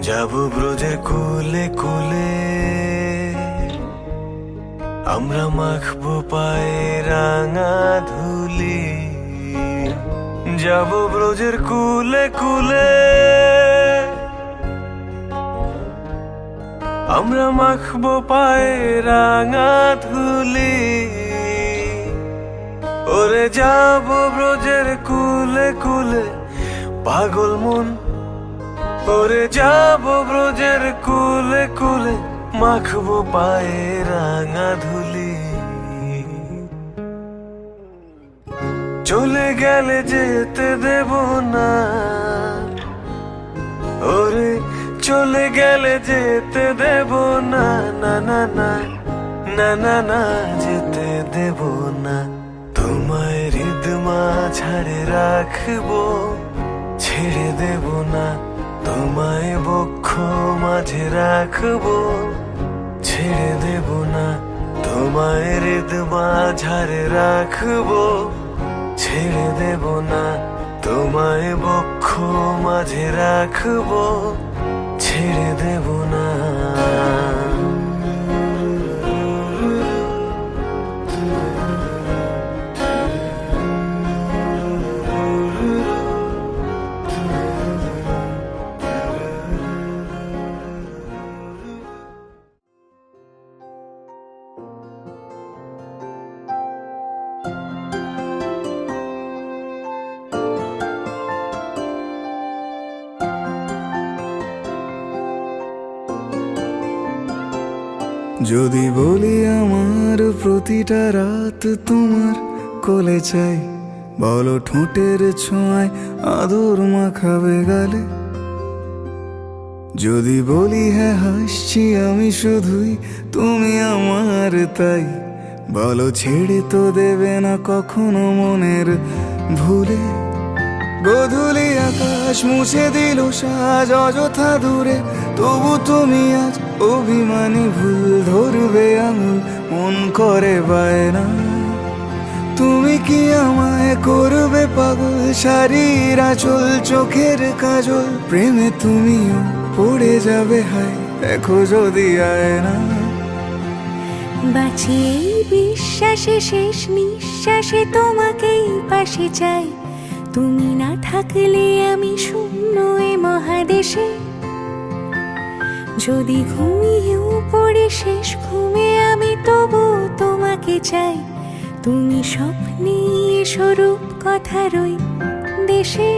যাব ব্রজের কুলে কুলে, আমরা মাখবো পায়ে রাঙা ধুলি। যাব ব্রজের কুলে কুলে, আমরা মাখবো পায়ে রাঙা ধুলি। ওরে যাব ব্রজের কুলে কুলে, পাগল মন। ওরে যাব ব্রজের কুলে কুলে, মাখবো পায়ে রাঙা ধুলি। চলে গেলে যেতে দেব না। ওরে চলে গেলে যেতে দেব না। না না না, না না না, যেতে দেব না। তোমায় হৃদ মাঝারে রাখবো, ছেড়ে দেব না। তোমায় বক্ষ মাঝে রাখবো, ছেড়ে দেব না। তোমায় হৃদ মাঝারে রাখবো, ছেড়ে দেব না। তোমায় বক্ষ মাঝে রাখবো, ছেড়ে দেব না। যদি বলি আমার প্রতিটা রাত তোমার কোলে চাই, বলো ঠোঁটের ছোঁয়ায় আদর মাখাবে গালে। যদি বলি হ্যাঁ হাসছি আমি শুধুই, তুমি আমার তাই, বলো ছেড়ে তো দেবে না কখনো মনের ভুলে। গোধূলি আকাশ মুছে দিল সাজ অযথা দূরে, তবু তুমি আজ অভিমানী ভুল ধরবে আঙুল, মন করে বায়না। তুমি কি আমায় করবে পাগল, শাড়ির আঁচল চোখের কাজল, প্রেমে তুমিও পড়ে যাবে হায় দেখো যদি আয়না। বাঁচি এই বিশ্বাসে শেষ নিঃশ্বাসে তোমাকেই পাশে চাই, তুমি না থাকলে আমি শূন্য এ মহাদেশে। যদি ঘুমিয়েও পড়ে শেষ ঘুমে আমি তবু তোমাকে চাই, তুমি স্বপ্নে স্বরূপ কথার ওই দেশে।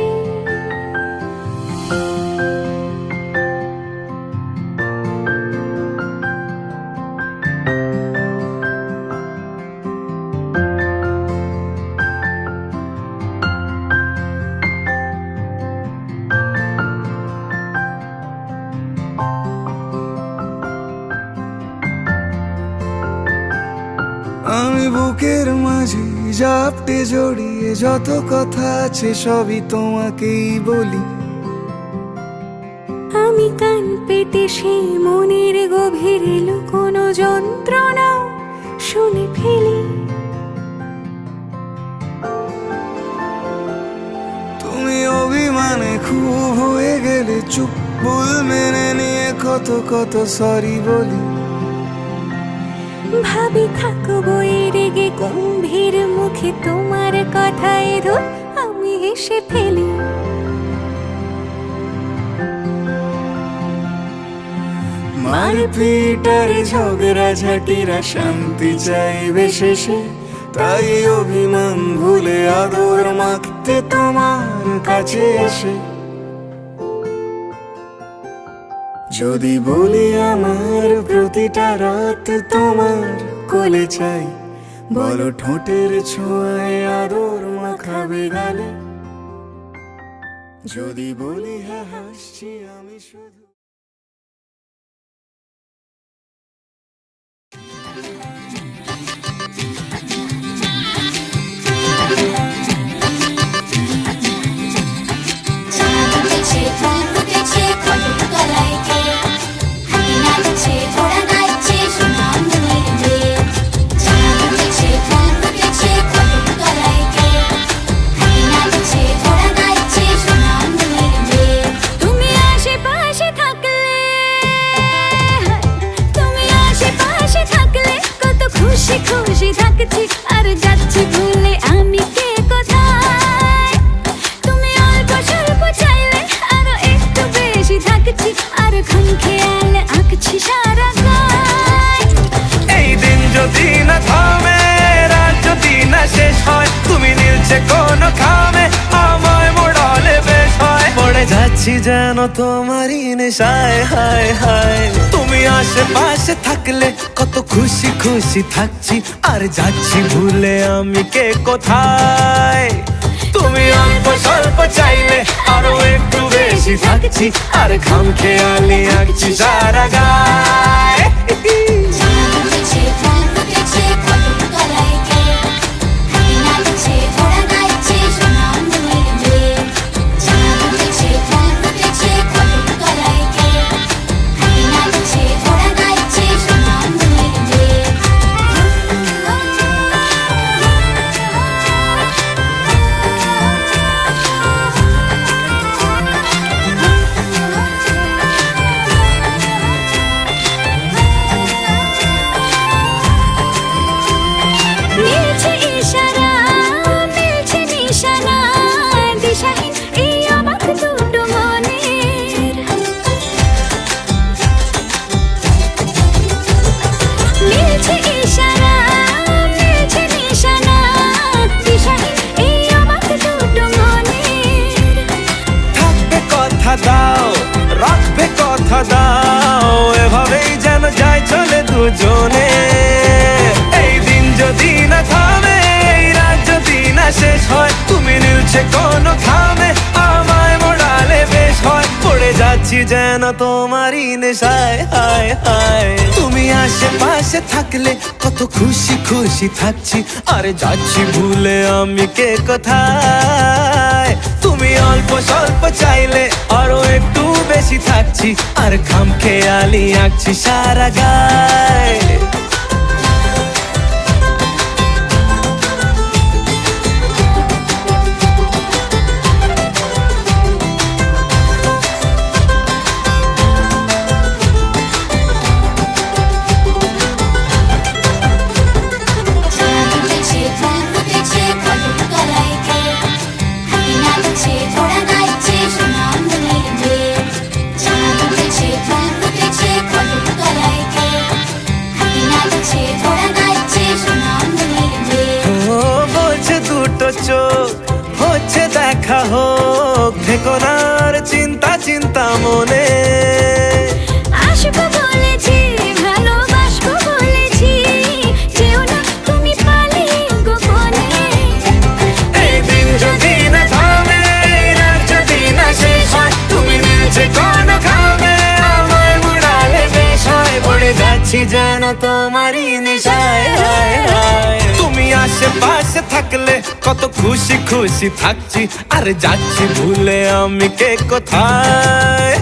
আমি বুকের মাঝে জাপটে জড়িয়ে যত কথা আছে সবই তোমাকেই বলি। আমি কান পেতে সেই মনের গভীরে লুকোনো যন্ত্রণা শুনে ফেলি। তুমি অভিমানে খুব হয়ে গেলে চুপ, ভুল মেনে নিয়ে কত কত সরি বলি। ভাবি থাকবো এই রেগে গম্ভীর মুখে তোমার কথায় ধর আমি হেসে ফেলি। মারপিট আর ঝগড়া ঝাঁটিরা শান্তি চাইবে শেষে, তাই অভিমান ভুলে আদর মাখতে তোমার কাছে এসে। যদি বলি আমার প্রতিটা রাত তোমার কোলে চাই, বলো ঠোঁটের ছোঁয়ায় আদর মাখাবে গালে। যদি বলি হ্যাঁ হাসছি আমি শুধু। খুশি থাকছি আর যাচ্ছি ভুলে আমি কে কোথায়। তুমি অল্প স্বল্প চাইলে আরো একটু বেশি থাকছি, আর খুন খেয়ালে আঁকছি সারা গায়। এই দিন যদি না থামে, রাত যদি না শেষ হয়, তুমি নীলছে কোন খামে আমায় মোড়ালে বেশ হয়। পড়ে যাচ্ছি যেন তোমারই নেশায় হায় হায়। তুমি আশেপাশে থাকলে কত খুশি খুশি থাকছি, আর যাচ্ছি ভুলে আমি কে কোথায়। তুমি অল্প স্বল্প চাইলে আরো একটু বেশি থাকছি, আর খাম খেয়ালি আঁকছি সারা গায়। কত তুমি নীলছে কোন খামে আমায় মোড়ালে বেশ হয় পড়ে যাচ্ছি যেন তোমারই নেশায় হায় হায় তুমি আশেপাশে থাকলে কত খুশি খুশি থাকছি আরে যাচ্ছি ভুলে আমি কে কোথায় তুমি অল্প স্বল্প চাইলে আরো একটু বেশি থাকছি আর খাম খেয়ালি আঁকছি সারা গায় হচ্ছে দেখা হোক থেকো না আর চিন্তা চিন্তা মনে আসবো বলেছি ভালোবাসবো বলেছি যেও না তুমি পালিয়ে গোপনে এই দিন যদি না থামে রাত যদি না শেষ হয় তুমি নিচে কোন খাবে আমায় মুড়ালে বেশ হয় পড়ে যাচ্ছি যেন তোমারই নেশায় হায় হায় তুমি আশেপাশে থাকলে কত খুশি খুশি থাকছি আর যাচ্ছি ভুলে আমি কে কোথায়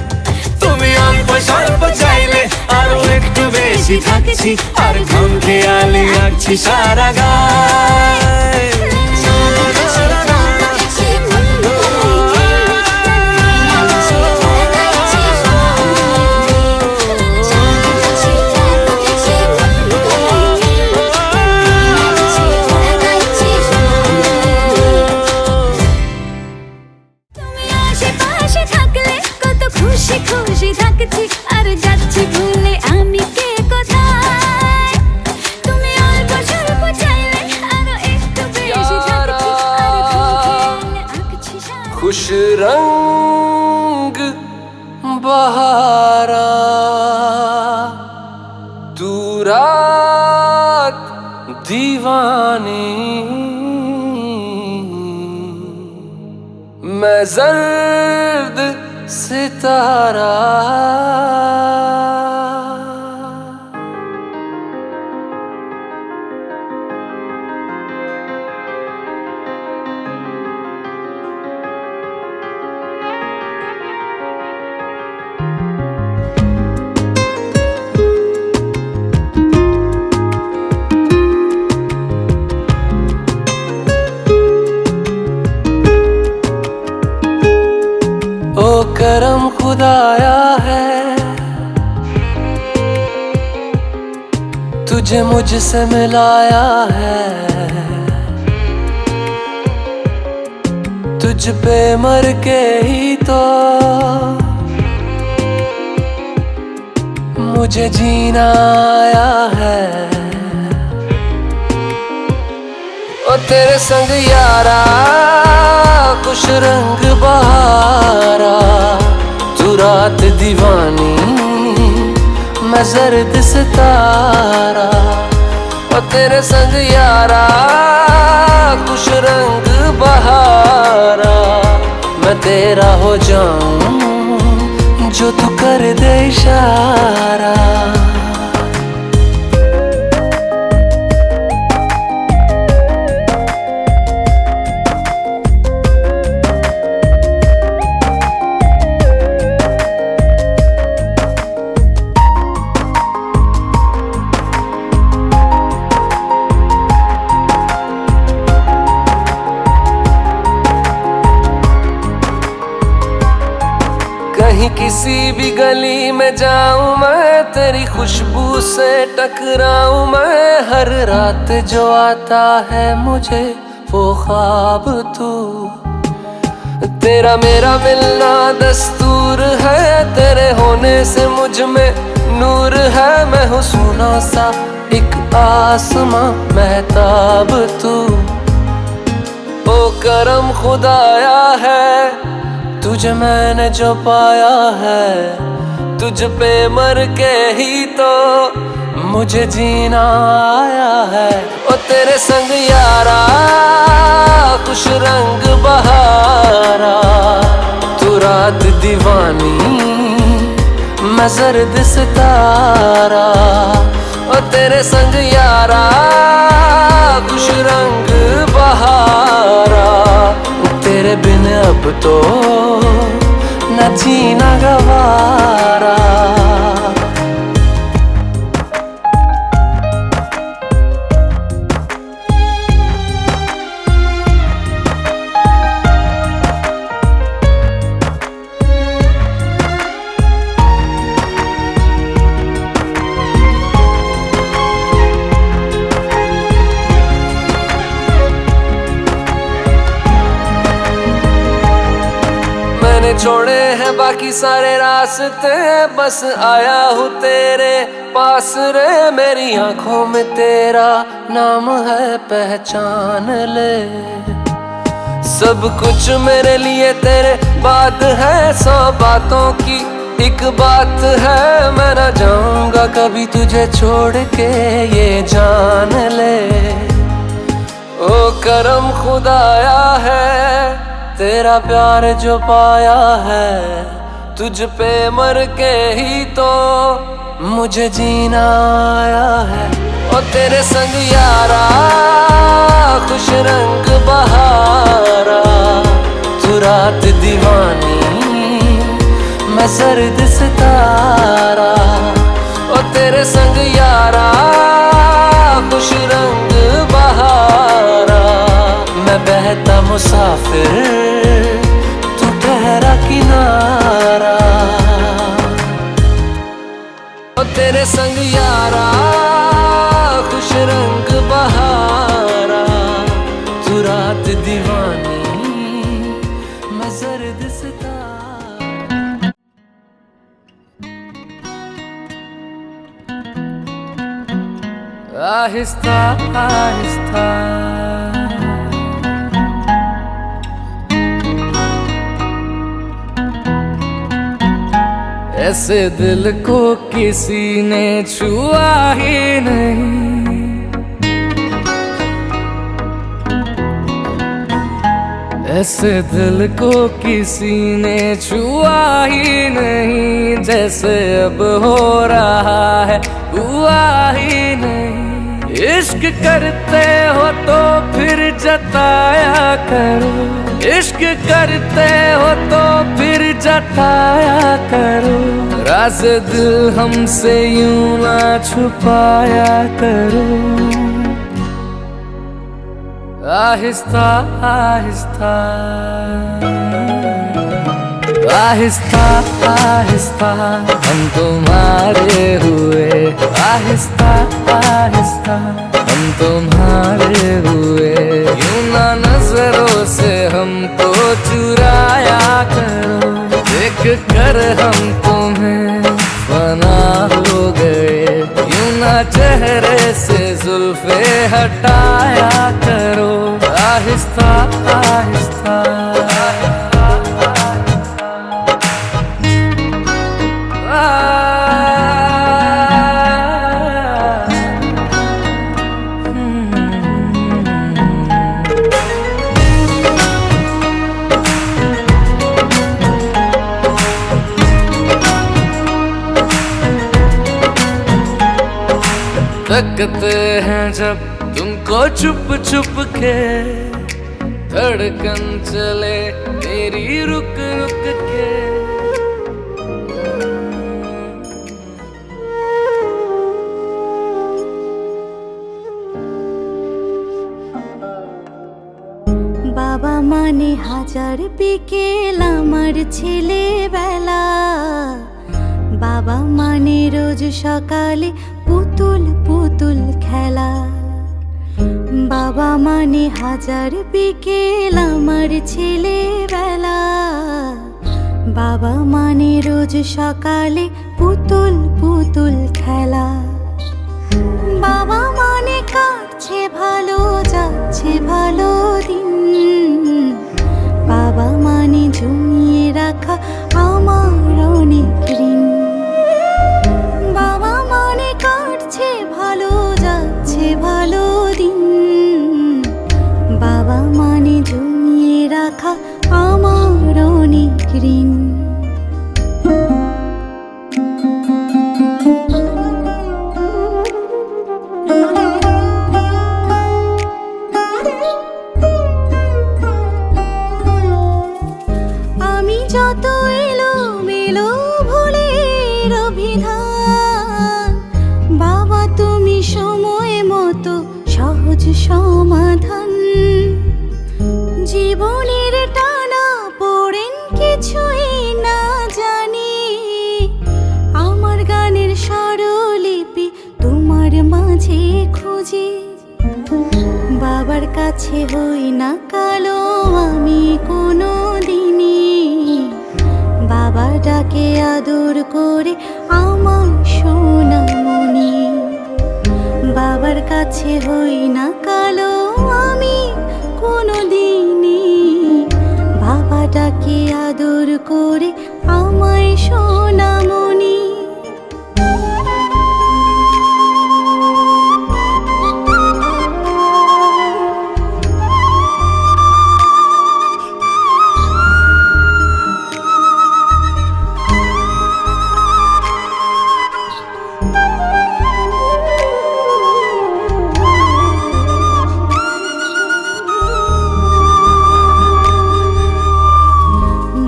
তুমি অল্প স্বল্প চাইলে আরো একটু বেশি থাকছি আর ঘুম খেয়ালি আঁকছি সারা গায় খুশি খুশি থাকছি আর যাচ্ছি ভুলে আমি কে কোথায় তুমি অল্প স্বল্প চাইলে আরো একটু বেশি থাকছি আর ঘুম খেয়ালে আঁকছি সারা खुश रंग बहारा तू रात दीवानी मैं जर्द सितारा ओ करम खुदाया है तुझे मुझसे मिलाया है तुझ पे मर के ही तो मुझे जीना आया है ओ तेरे संग यारा खुश रंग बहारा तू रात दीवानी मैं जर्द सितारा ओ तेरे संग यारा खुश रंग बहारा मैं तेरा हो जाऊं जो तू कर दे इशारा कहीं किसी भी गली में जाऊं मैं तेरी खुशबू से टकराऊं मैं हर रात जो आता है मुझे वो ख्वाब तू तेरा मेरा मिलना दस्तूर है तेरे होने से मुझ में नूर है मैं हूँ सोना सा एक आसमां महताब तू ओ करम खुदाया है तुझे मैंने जो पाया है तुझ पे मर के ही तो मुझे जीना आया है ओ तेरे संग यारा खुश रंग बहारा। तू रात दीवानी मैं जर्द सितारा, ओ तेरे संग यारा खुश रंग बहारा। तेरे बिन अब तो न जीना गवारा। छोड़े हैं बाकी सारे रास्ते, बस आया हूँ तेरे पास रे। मेरी आंखों में तेरा नाम है, पहचान ले। सब कुछ मेरे लिए तेरे बात है, 100 बातों की एक बात है। मैं ना जाऊंगा कभी तुझे छोड़ के, ये जान ले। ओ करम खुदाया है तेरा प्यार जो पाया है, तुझ पे मर के ही तो मुझे जीना आया है। ओ तेरे संग यारा खुश रंग बहारा। तू रात दीवानी मैं जर्द सितारा। ओ तेरे संग यारा खुश रंग बहारा। मैं बहता मुसाफिर तू ठहरा किनारा। ओ तेरे संग यारा खुश रंग बहारा। तू रात दीवानी मैं जर्द सितारा। आहिस्ता आहिस्ता ऐसे दिल को किसी ने छुआ ही नहीं। ऐसे दिल को किसी ने छुआ ही नहीं, जैसे अब हो रहा है हुआ ही नहीं। इश्क करते हो तो फिर जताया करो, इश्क करते हो तो फिर जताया करो। राज़ दिल हमसे यूं ना छुपाया करो। आहिस्ता आहिस्ता आहिस्ता आहिस्ता हम तुम्हारे हुए। आहिस्ता आहिस्ता हम तुम्हारे हुए। यूं ना नजरों से हमको चुराया करो, देख कर हम तुम्हें फना हो गए। यूं ना चेहरे से जुल्फे हटाया करो। आहिस्ता आहिस्ता तकते हैं जब तुमको छुप छुप के, धड़कन चले तेरी रुक रुक के। বাবা মানে হাজার বিকেল আমার ছেলেবেলা। বাবা মানে রোজ সকালে পুতুল পুতুল খেলা। বাবা মানে হাজার বিকেল আমার ছেলেবেলা। বাবা মানে রোজ সকালে পুতুল পুতুল খেলা। বাবা মানে কাটছে ভালো যাচ্ছে ভালো দিন। বাবা মানে জমিয়ে রাখা আমার অনেক ঋণ। বাবা মানে কাটছে ভালো যাচ্ছে ভালো দিন। বাবা মানে রাখা আমার অনেক ঋণ। আমি যত এলোমেলো ভুলের অভিধান, বাবা তুমি সময় মতো সহজ সমাধান। জীবনের টানা পড়েন কিছুই না জানি, আমার গানের স্বরলিপি তোমার মাঝে খুঁজি। বাবার কাছে হই না কালো আমি কোনো দিনই, বাবা ডাকে আদর করে আমার সোনামণি। বাবার কাছে হই না কালো আমি কোনো দিনই, বাবা ডাকে আদর করে আমায় সোনামণি।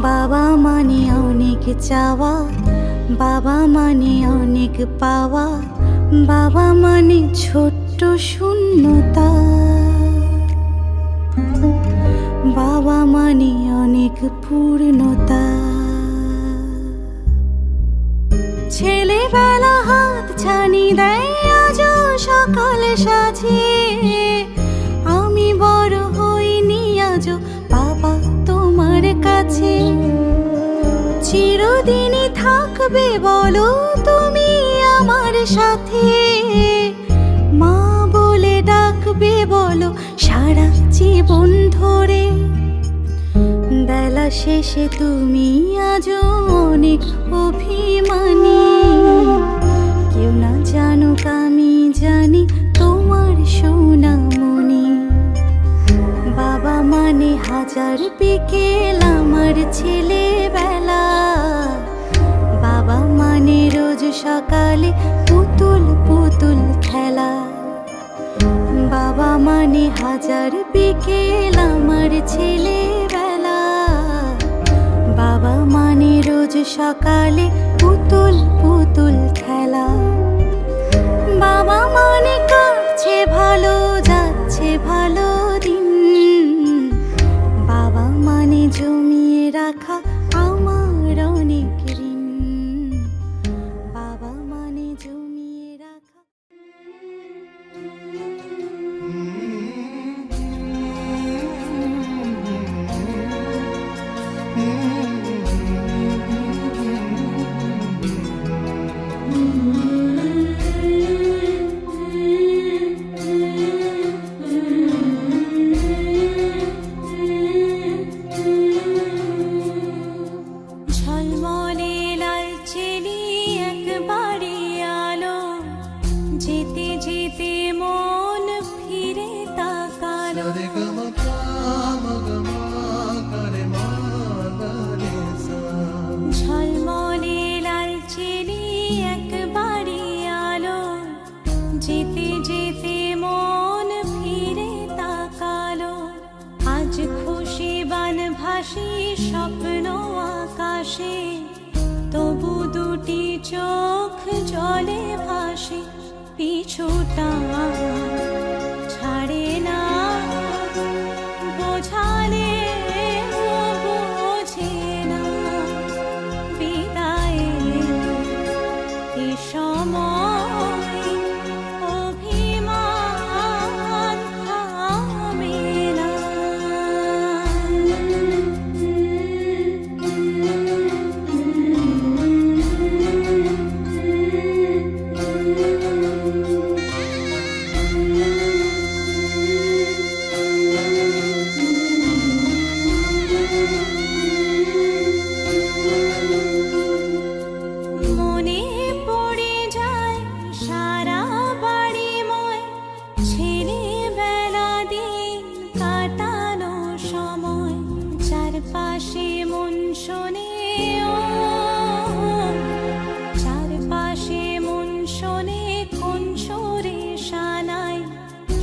বাবা মানে অনেক চাওয়া, বাবা মানে অনেক পাওয়া, বাবা মানে ছোট্ট শূন্যতা। বাবা মানে অনেক পূর্ণতা। ছেলেবেলা হাত ছানি দেয় আজও সকাল সাজে, আমি বড় হইনি আজও বাবা তোমার কাছে। চিরদিনই থাকবে বলো তুমি আমার সাথে, মা বলে ডাকবে বলো সারা জীবন ধরে। বেলা শেষে তুমি আজও অনেক অভিমানী, কেউ না জানুক আমি জানি তোমার সোনামণি। বাবা মানে হাজার বিকেল আমার ছেলেবেলা, বাবা মানে রোজ সকালে পুতুল পুতুল খেলা। বাবা মানে হাজার বিকেল আমার ছেলেবেলা, বাবা মানে রোজ সকালে পুতুল পুতুল খেলা। বাবা মানে কাটছে ভালো যাচ্ছে ভালো দিন, বাবা মানে জমিয়ে রাখা আমার অনেক ঋণ। বাবা মানে জমিয়ে রাখা। ঝলমলে লালচেলি একবারে আলো, যেতে যেতে মন ফিরে তাকালো। ঝলমলে লালচেলি একবারে আলো, যেতে যেতে মন ফিরে তাকালো। আজ খুশি বান ভাসি স্বপ্ন আকাশে, তবু দুটি চোখ জলে ভাসে। পিছুটা ছাড়ে না বোঝালে বোঝে না, বিদায়ের এ সময় অভিমান থামে না। শোনে ও চারপাশে মন শোনে কোন সুরে শানাই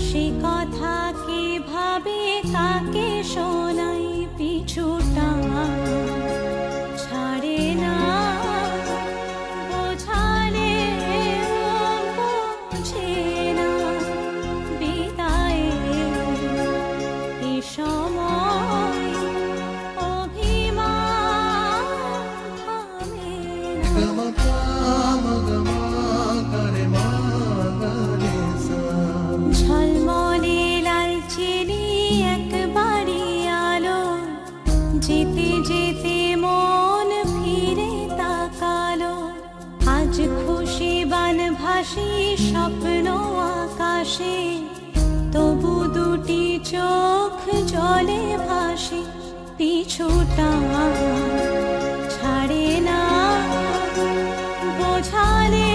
সে কথা কিভাবে কাকে শোনাই পিছুটা ছাড়ে না বোঝালে বোঝে না বিদায়ে এ সময় অভিমান থামে না ঝলমলে লালচেনে একবারই আলো যেতে যেতে মন ফিরে তাকালো আজ খুশি বান ভাসি স্বপ্ন আকাশে তবু দুটি চোখ জলে ভাসে পিছুটা ছাড়ে না বোঝালে